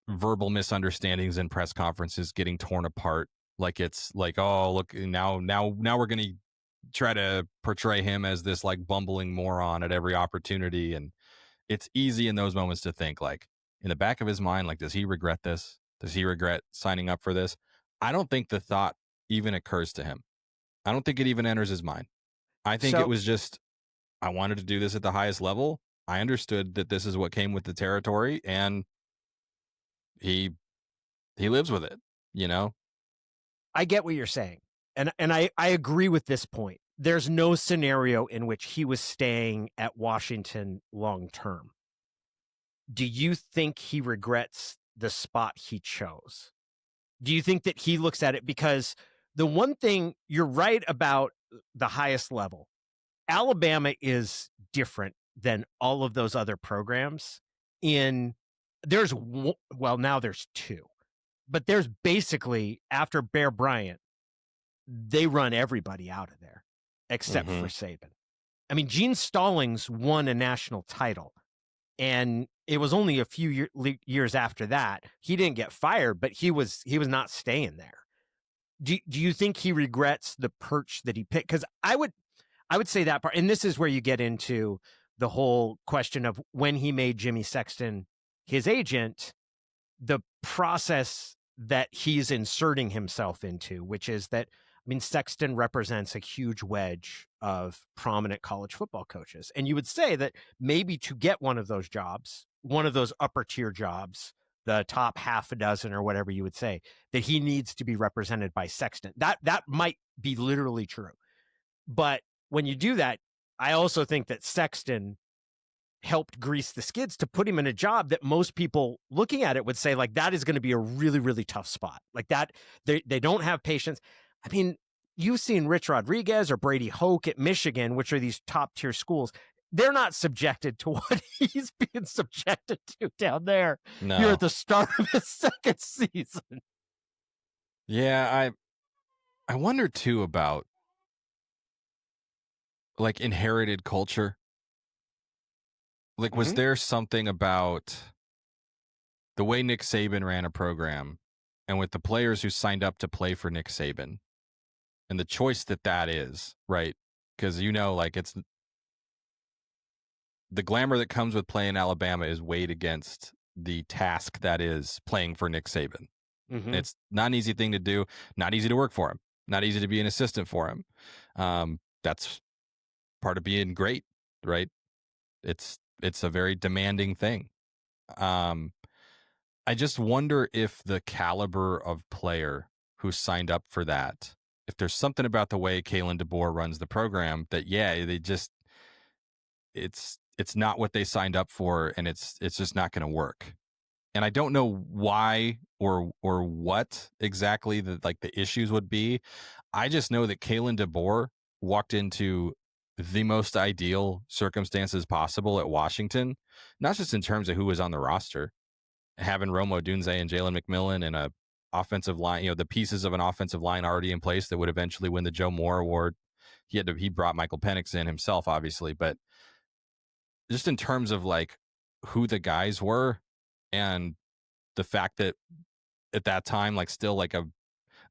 verbal misunderstandings in press conferences getting torn apart, like it's like, oh, look, now we're going to try to portray him as this like bumbling moron at every opportunity. And it's easy in those moments to think like in the back of his mind, like, does he regret this? Does he regret signing up for this? I don't think the thought even occurs to him. I don't think it even enters his mind. I think it was just, I wanted to do this at the highest level. I understood that this is what came with the territory, and he lives with it, you know? I get what you're saying. And I agree with this point. There's no scenario in which he was staying at Washington long term. Do you think he regrets the spot he chose? Do you think that he looks at it? Because the one thing, you're right about the highest level. Alabama is different than all of those other programs. Now there's two. But there's basically, after Bear Bryant, they run everybody out of there except for Saban. I mean, Gene Stallings won a national title, and it was only a few years after that. He didn't get fired, but he was not staying there. Do you think he regrets the perch that he picked? Because I would say that part, and this is where you get into the whole question of when he made Jimmy Sexton his agent, the process that he's inserting himself into, which is that, I mean, Sexton represents a huge wedge of prominent college football coaches. And you would say that maybe to get one of those jobs, one of those upper tier jobs, the top half a dozen or whatever you would say, that he needs to be represented by Sexton. That might be literally true. But when you do that, I also think that Sexton helped grease the skids to put him in a job that most people looking at it would say, like, that is going to be a really, really tough spot. Like that, they don't have patience. I mean, you've seen Rich Rodriguez or Brady Hoke at Michigan, which are these top tier schools. They're not subjected to what he's being subjected to down there. No. Here at the start of his second season. Yeah, I wonder too about like inherited culture. Like, was there something about the way Nick Saban ran a program and with the players who signed up to play for Nick Saban and the choice that is, right? Because, you know, like it's the glamour that comes with playing Alabama is weighed against the task that is playing for Nick Saban. It's not an easy thing to do, not easy to work for him, not easy to be an assistant for him. That's part of being great, right? It's a very demanding thing. I just wonder if the caliber of player who signed up for that, if there's something about the way Kalen DeBoer runs the program that, it's not what they signed up for, and it's just not going to work. And I don't know why or what exactly the issues would be. I just know that Kalen DeBoer walked into the most ideal circumstances possible at Washington, not just in terms of who was on the roster, having Romo Dunze and Jalen McMillan and a offensive line, the pieces of an offensive line already in place that would eventually win the Joe Moore Award. He brought Michael Penix in himself, obviously, but just in terms of like who the guys were and the fact that at that time, like still like a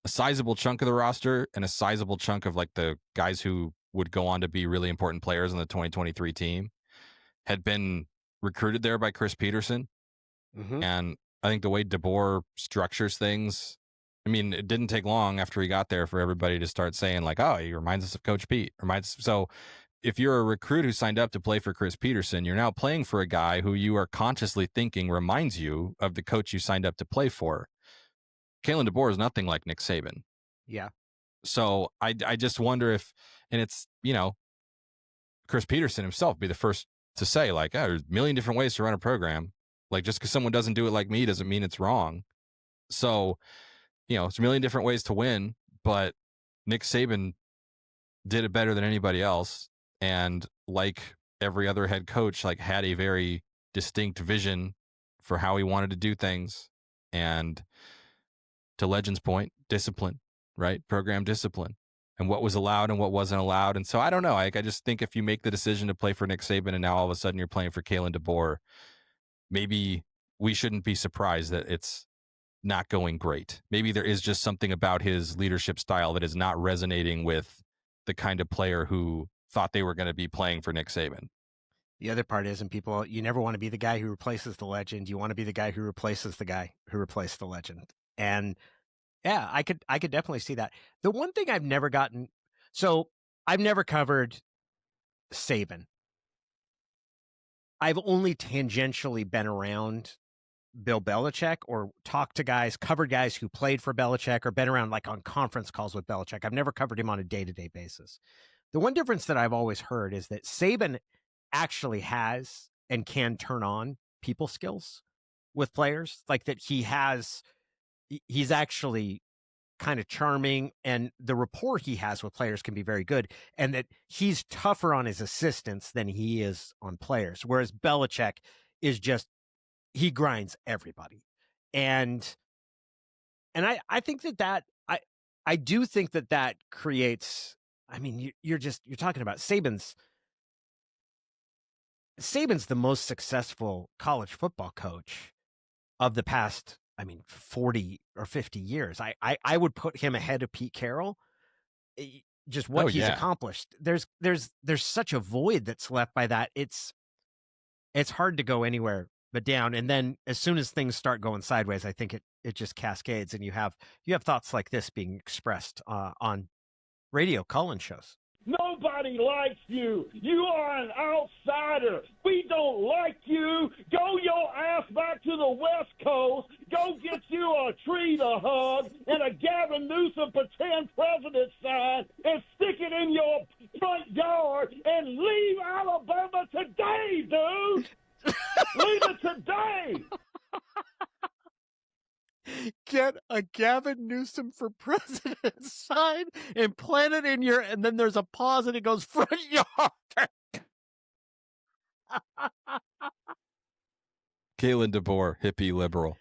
sizable chunk of the roster and a sizable chunk of like the guys who would go on to be really important players on the 2023 team had been recruited there by Chris Peterson. Mm-hmm. And I think the way DeBoer structures things, I mean, it didn't take long after he got there for everybody to start saying like, oh, he reminds us of Coach Pete. So if you're a recruit who signed up to play for Chris Peterson, you're now playing for a guy who you are consciously thinking reminds you of the coach you signed up to play for. Kalen DeBoer is nothing like Nick Saban. Yeah. So I just wonder if, and it's, Chris Peterson himself be the first to say like, oh, there's a million different ways to run a program. Like just because someone doesn't do it like me doesn't mean it's wrong. So, it's a million different ways to win, but Nick Saban did it better than anybody else. And like every other head coach, like had a very distinct vision for how he wanted to do things. And to Legend's point, discipline, right? Program discipline and what was allowed and what wasn't allowed. And so I don't know. I just think if you make the decision to play for Nick Saban and now all of a sudden you're playing for Kalen DeBoer, maybe we shouldn't be surprised that it's not going great. Maybe there is just something about his leadership style that is not resonating with the kind of player who thought they were going to be playing for Nick Saban. The other part is, and people, you never want to be the guy who replaces the legend. You want to be the guy who replaces the guy who replaced the legend. And yeah, I could definitely see that. The one thing I've never gotten, so I've never covered Saban. I've only tangentially been around Bill Belichick or talked to guys, covered guys who played for Belichick or been around like on conference calls with Belichick. I've never covered him on a day-to-day basis. The one difference that I've always heard is that Saban actually has and can turn on people skills with players, like that he's actually kind of charming and the rapport he has with players can be very good, and that he's tougher on his assistants than he is on players. Whereas Belichick is just, he grinds everybody. And I think that I do think that creates, I mean, you're talking about Saban's the most successful college football coach of the past, 40 or 50 years. I would put him ahead of Pete Carroll. Just what he's accomplished. There's such a void that's left by that. It's hard to go anywhere but down. And then as soon as things start going sideways, I think it just cascades, and you have thoughts like this being expressed on radio call-in shows. Nobody likes you. You are an outsider. We don't like you. Go your ass back to the West Coast. Go get you a tree to hug and a Gavin Newsom pretend president sign and stick it in your front yard and leave Alabama today, dude. Leave it today. Get a Gavin Newsom for president sign and plant it in your, and then there's a pause and it goes front yard. Kalen DeBoer, hippie liberal.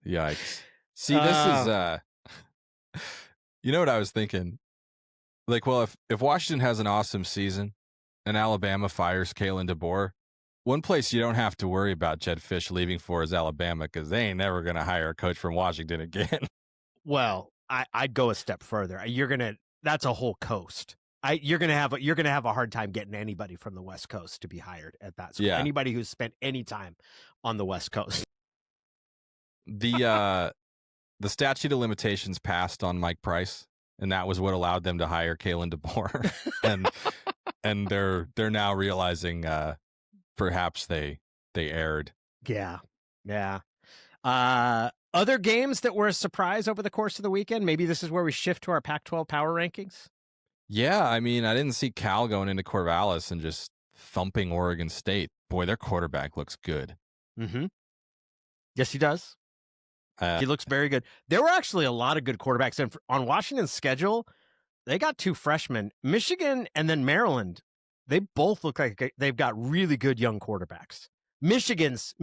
Yikes. See, this is, you know what I was thinking? Like, well, if Washington has an awesome season and Alabama fires Kalen DeBoer, one place you don't have to worry about Jed Fish leaving for is Alabama, because they ain't never going to hire a coach from Washington again. Well, I'd go a step further. That's a whole coast. You're gonna have a hard time getting anybody from the West Coast to be hired at that school. Yeah. Anybody who's spent any time on the West Coast. The statute of limitations passed on Mike Price, and that was what allowed them to hire Kalen DeBoer. and they're now realizing perhaps they erred. Yeah. Other games that were a surprise over the course of the weekend. Maybe this is where we shift to our Pac-12 power rankings. Yeah, I mean, I didn't see Cal going into Corvallis and just thumping Oregon State. Boy, their quarterback looks good. Mm-hmm. Yes, he does. He looks very good. There were actually a lot of good quarterbacks. And on Washington's schedule, they got 2 freshmen. Michigan and then Maryland, they both look like they've got really good young quarterbacks. Michigan's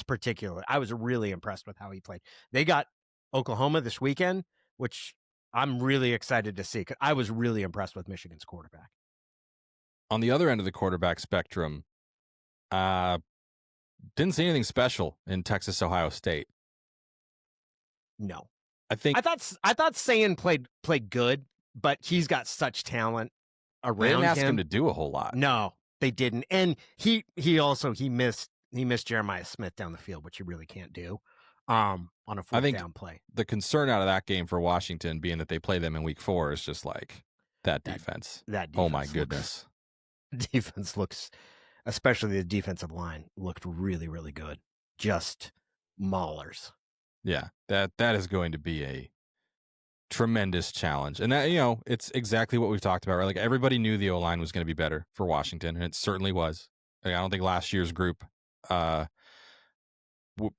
particular. I was really impressed with how he played. They got Oklahoma this weekend, which I'm really excited to see. I was really impressed with Michigan's quarterback. On the other end of the quarterback spectrum, didn't see anything special in Texas, Ohio State. No, I thought Sayin played good, but he's got such talent around him. They didn't ask him to do a whole lot. No, they didn't. And he missed Jeremiah Smith down the field, which you really can't do on a fourth down play. The concern out of that game for Washington being that they play them in week 4 is just like that defense. Oh my goodness. Defense looks, especially the defensive line, looked really, really good. Just maulers. Yeah, that is going to be a tremendous challenge. And that, it's exactly what we've talked about, right? Like everybody knew the O-line was going to be better for Washington, and it certainly was. Like, I don't think last year's group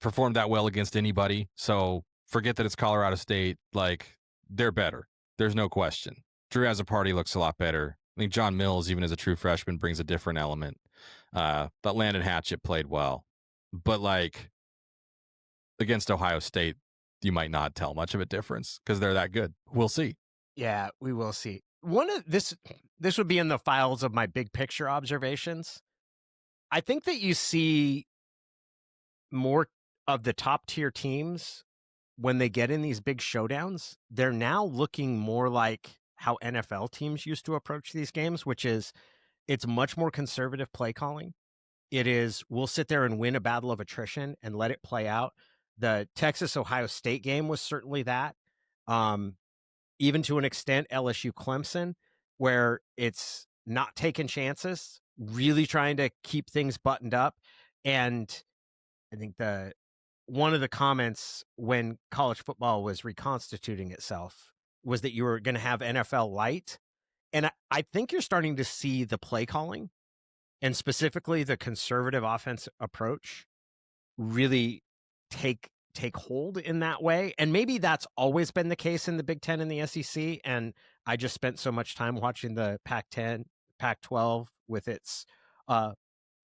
performed that well against anybody. So forget that it's Colorado State. Like, they're better. There's no question. Drew Azzopardi looks a lot better. I think John Mills, even as a true freshman, brings a different element. But Landon Hatchett played well. But like against Ohio State, you might not tell much of a difference because they're that good. We'll see. Yeah, we will see. One of this would be in the files of my big picture observations. I think that you see more of the top tier teams when they get in these big showdowns. They're now looking more like how NFL teams used to approach these games, which is it's much more conservative play calling. It is, we'll sit there and win a battle of attrition and let it play out. The Texas-Ohio State game was certainly that. Even to an extent, LSU-Clemson, where it's not taking chances, really trying to keep things buttoned up. And I think one of the comments when college football was reconstituting itself was that you were going to have NFL light. And I think you're starting to see the play calling and specifically the conservative offense approach really take hold in that way. And maybe that's always been the case in the Big Ten and the SEC. And I just spent so much time watching the Pac-10, Pac-12 with its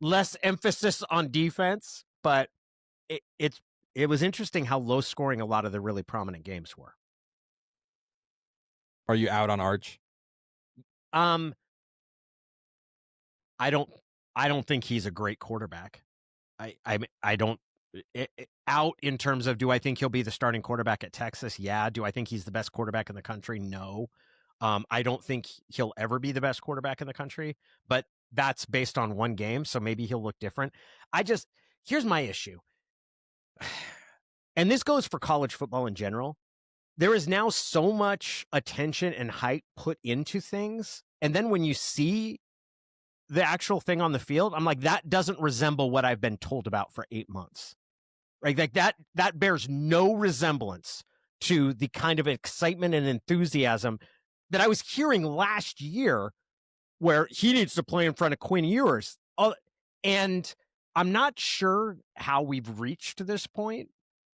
less emphasis on defense. But it was interesting how low scoring a lot of the really prominent games were. Are you out on Arch? I don't think he's a great quarterback. I don't out in terms of, do I think he'll be the starting quarterback at Texas? Yeah. Do I think he's the best quarterback in the country? No. I don't think he'll ever be the best quarterback in the country, but that's based on one game. So maybe he'll look different. Here's my issue. And this goes for college football in general. There is now so much attention and hype put into things. And then when you see the actual thing on the field, I'm like, that doesn't resemble what I've been told about for 8 months. Right? Like that bears no resemblance to the kind of excitement and enthusiasm that I was hearing last year, where he needs to play in front of Quinn Ewers. And I'm not sure how we've reached to this point,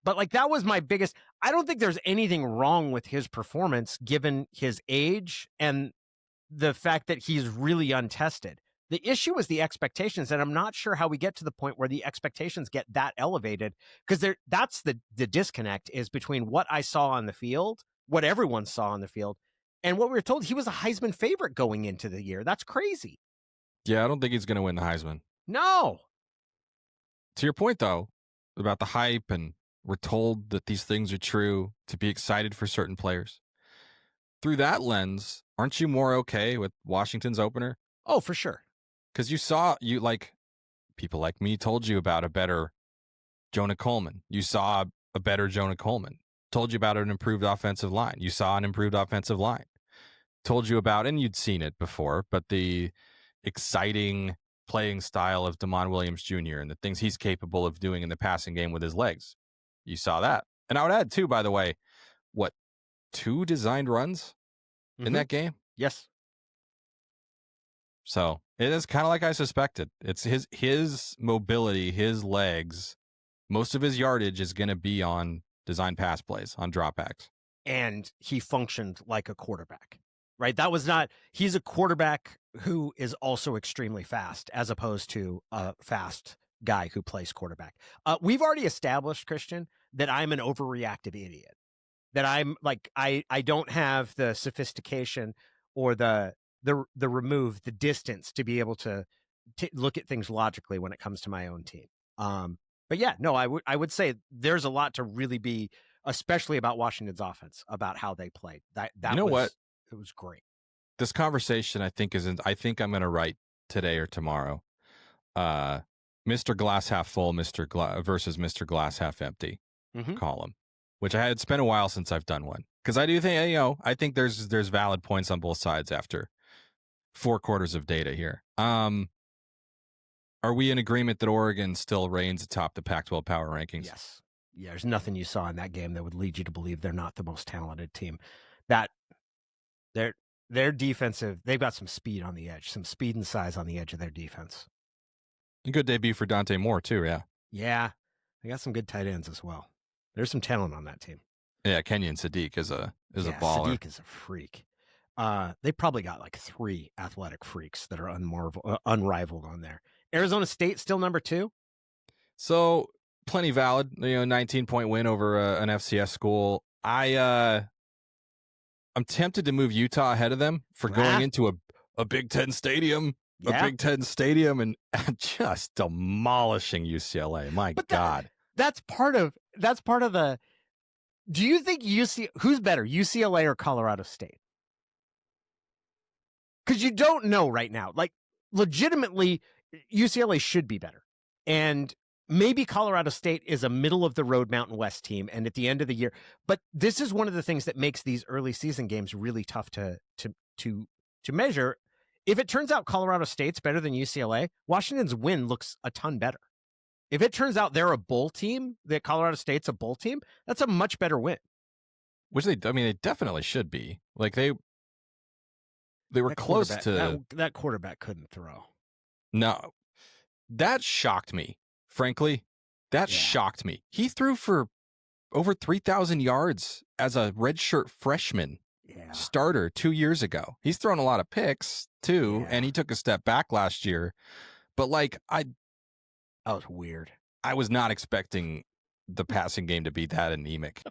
but like that was my biggest. I don't think there's anything wrong with his performance given his age and the fact that he's really untested. The issue is the expectations, and I'm not sure how we get to the point where the expectations get that elevated, because that's the disconnect is between what I saw on the field, what everyone saw on the field, and what we were told. He was a Heisman favorite going into the year. That's crazy. Yeah, I don't think he's going to win the Heisman. No. To your point, though, about the hype, and we're told that these things are true to be excited for certain players. Through that lens, aren't you more okay with Washington's opener? Oh, for sure. Because people like me told you about a better Jonah Coleman. You saw a better Jonah Coleman. Told you about an improved offensive line. You saw an improved offensive line. Told you about, and you'd seen it before, but the exciting playing style of Damon Williams Jr. and the things he's capable of doing in the passing game with his legs. You saw that. And I would add, too, by the way, 2 designed runs in that game? Yes. So it is kind of like I suspected. It's his mobility, his legs. Most of his yardage is going to be on design pass plays on dropbacks. And he functioned like a quarterback, right? He's a quarterback who is also extremely fast, as opposed to a fast guy who plays quarterback. We've already established, Christian, that I'm an overreactive idiot. That I'm like, I don't have the sophistication or the distance to be able to look at things logically when it comes to my own team. But yeah, no, I would say there's a lot to really be, especially about Washington's offense, about how they played. What? It was great. This conversation, I think I'm going to write today or tomorrow. Mr. Glass half full, versus Mr. Glass half empty column, which it's been a while since I've done one, because I do think, I think there's valid points on both sides after 4 quarters of data here. Are we in agreement that Oregon still reigns atop the Pac-12 power rankings? Yes. Yeah, there's nothing you saw in that game that would lead you to believe they're not the most talented team. That their defensive, they've got some speed on the edge, some speed and size on the edge of their defense. A good debut for Dante Moore too, yeah. Yeah, they got some good tight ends as well. There's some talent on that team. Yeah, Kenyon Sadiq is a baller. Sadiq is a freak. They probably got like 3 athletic freaks that are unrivaled on there. Arizona State still number 2. So plenty valid. 19-point win over an FCS school. I'm tempted to move Utah ahead of them for going into a Big Ten stadium. Yeah. A Big Ten stadium and just demolishing UCLA. My God. That's part of the. Do you think who's better, UCLA or Colorado State? Because you don't know right now. Like, legitimately, UCLA should be better. And maybe Colorado State is a middle of the road Mountain West team. And at the end of the year, but this is one of the things that makes these early season games really tough to measure. If it turns out Colorado State's better than UCLA, Washington's win looks a ton better. If it turns out they're a bowl team, that Colorado State's a bowl team, that's a much better win. Which they definitely should be. Like they were close to that quarterback couldn't throw. No, that shocked me. Frankly, shocked me. He threw for over 3,000 yards as a redshirt freshman starter 2 years ago. He's thrown a lot of picks too, and he took a step back last year. But that was weird. I was not expecting the passing game to be that anemic.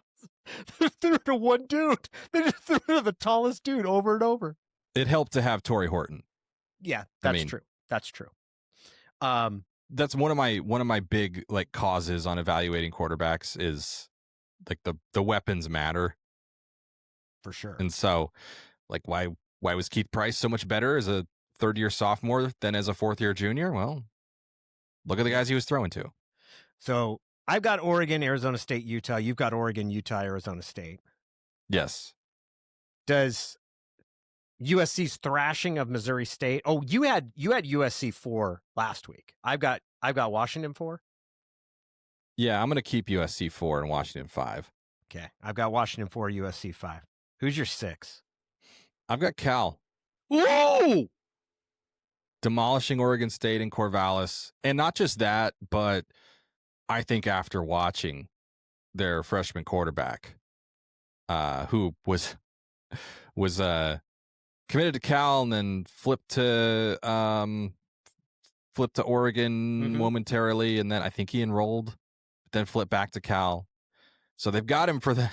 They threw to one dude. They just threw to the tallest dude over and over. It helped to have Torrey Horton. Yeah, that's true. That's true. That's one of my big causes on evaluating quarterbacks is the weapons matter. For sure. And so why was Keith Price so much better as a 3rd-year sophomore than as a 4th-year junior? Well, look at the guys he was throwing to. So I've got Oregon, Arizona State, Utah. You've got Oregon, Utah, Arizona State. Yes. Does USC's thrashing of Missouri State? Oh, you had USC 4 last week. I've got Washington 4. Yeah, I'm going to keep USC 4 and Washington 5. Okay, I've got Washington 4, USC 5. Who's your 6? I've got Cal. Whoa! Demolishing Oregon State and Corvallis. And not just that, but I think after watching their freshman quarterback, who was committed to Cal and then flipped to Oregon momentarily, and then I think he enrolled, then flipped back to Cal. So they've got him for the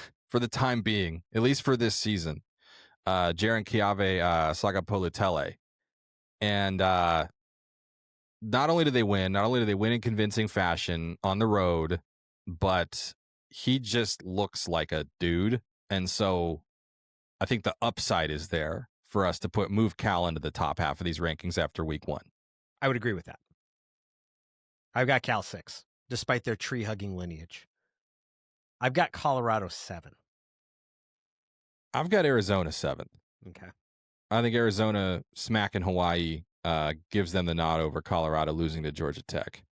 time being, at least for this season. Jaron Kiave Sagapolutele. And not only do they win in convincing fashion on the road, but he just looks like a dude. And so I think the upside is there for us to move Cal into the top half of these rankings after week 1. I would agree with that. I've got Cal 6, despite their tree-hugging lineage. I've got Colorado 7. I've got Arizona 7. Okay. I think Arizona smacking Hawaii gives them the nod over Colorado losing to Georgia Tech.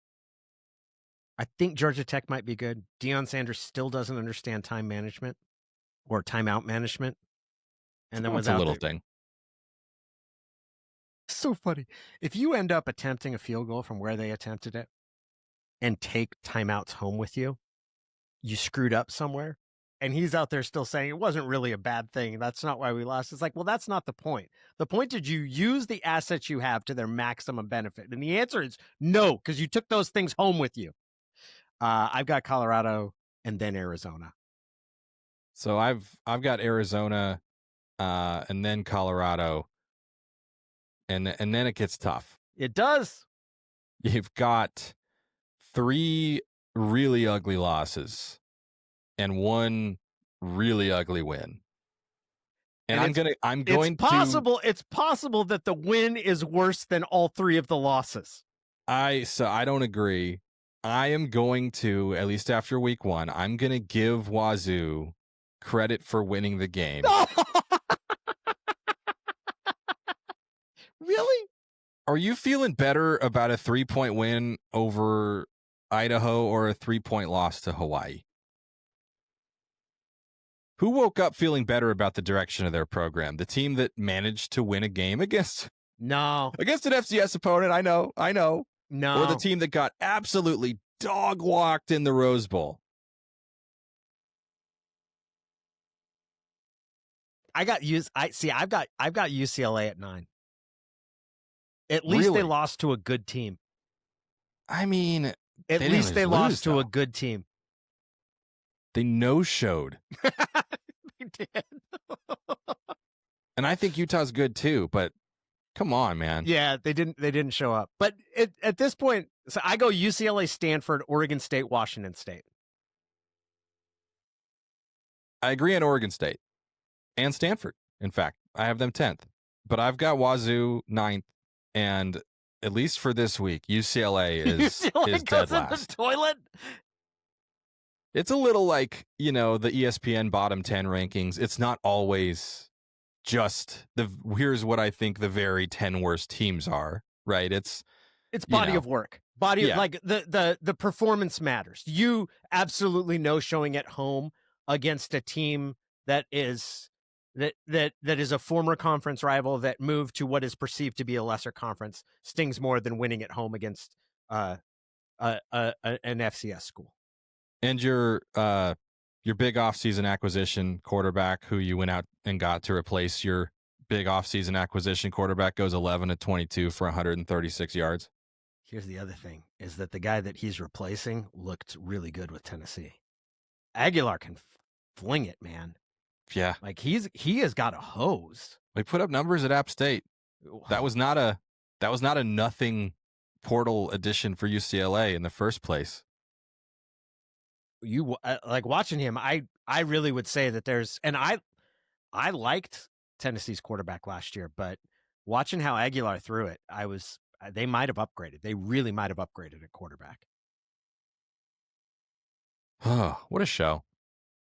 I think Georgia Tech might be good. Deion Sanders still doesn't understand time management or timeout management. And then It's a little thing. So funny. If you end up attempting a field goal from where they attempted it and take timeouts home with you, you screwed up somewhere. and he's out there still saying it wasn't really a bad thing. That's not why we lost. It's like, well, that's not the point. The point is you use the assets you have to their maximum benefit. And the answer is no, because you took those things home with you. I've got Colorado and then Arizona. So I've got Arizona and then Colorado, and then it gets tough. It does. You've got 3 really ugly losses and 1 really ugly win. And it's possible that the win is worse than all 3 of the losses. I don't agree. I am going to, at least after week 1, I'm going to give Wazoo credit for winning the game. Really? Are you feeling better about a 3-point win over Idaho or a 3-point loss to Hawaii? Who woke up feeling better about the direction of their program? The team that managed to win a game against an FCS opponent? I know. No. Or the team that got absolutely dog-walked in the Rose Bowl? I've got UCLA at 9. At least Really? they lost to a good team. I mean, At least they lost to a good team. They no-showed. They did. And I think Utah's good too, but come on, man. Yeah, they didn't show up. But at this point, so I go UCLA, Stanford, Oregon State, Washington State. I agree on Oregon State and Stanford. In fact, I have them 10th. But I've got Wazoo 9th, and at least for this week, UCLA is dead last. The toilet. It's a little like, the ESPN bottom 10 rankings. It's not always just here's what I think the very 10 worst teams are, right? It's body of work. Like the performance matters. You absolutely know showing at home against a team that is a former conference rival that moved to what is perceived to be a lesser conference stings more than winning at home against an FCS school. And your big offseason acquisition quarterback who you went out and got to replace your big offseason acquisition quarterback goes 11-22 for 136 yards. Here's the other thing, is that the guy that he's replacing looked really good with Tennessee. Aguilar can fling it, man. Yeah. Like he has got a hose. We put up numbers at App State. That was not a nothing portal addition for UCLA in the first place. You like watching him. I really would say that and I liked Tennessee's quarterback last year, but watching how Aguilar threw it, they might have upgraded. They really might have upgraded at quarterback. Oh, what a show.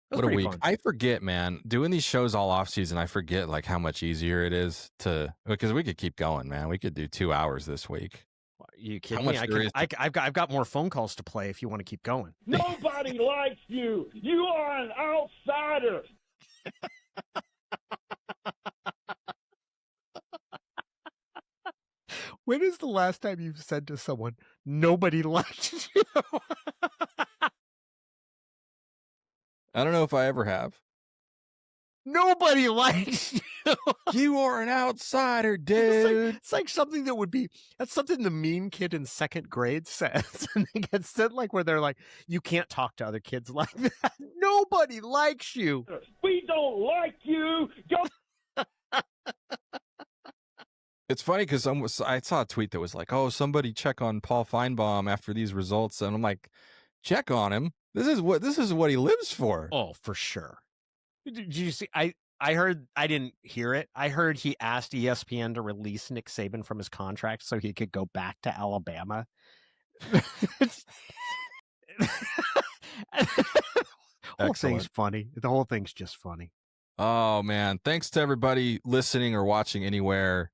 What a week. Fun. I forget, man, doing these shows all off season, I forget like how much easier it is because we could keep going, man. We could do 2 hours this week. Are you kidding me? I've got more phone calls to play if you want to keep going. Nobody likes you. You are an outsider. When is the last time you've said to someone, nobody likes you? I don't know if I ever have. Nobody likes you. You are an outsider, dude. It's like something that's something the mean kid in 2nd grade says. And they get sent where they're like, you can't talk to other kids like that. Nobody likes you. We don't like you. It's funny because I saw a tweet that was like, oh, somebody check on Paul Feinbaum after these results. And I'm like, check on him. This is what he lives for. Oh, for sure. Did you see? I heard, I didn't hear it. I heard he asked ESPN to release Nick Saban from his contract so he could go back to Alabama. The whole thing's funny. The whole thing's just funny. Oh, man. Thanks to everybody listening or watching anywhere.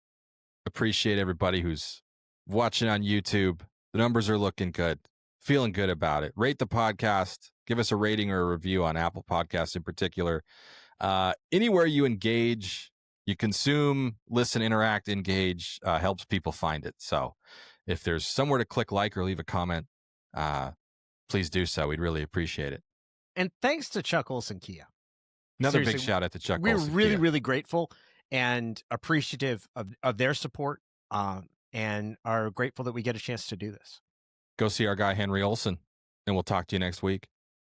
Appreciate everybody who's watching on YouTube. The numbers are looking good. Feeling good about it. Rate the podcast. Give us a rating or a review on Apple Podcasts in particular. Anywhere you engage, you consume, listen, interact, engage, helps people find it. So if there's somewhere to click like or leave a comment, please do so. We'd really appreciate it. And thanks to Chuck Olson Kia. Another big Seriously, shout out to Chuck We're Olson really, Kia. really grateful and appreciative of their support, and are grateful that we get a chance to do this. Go see our guy Henry Olson, and we'll talk to you next week.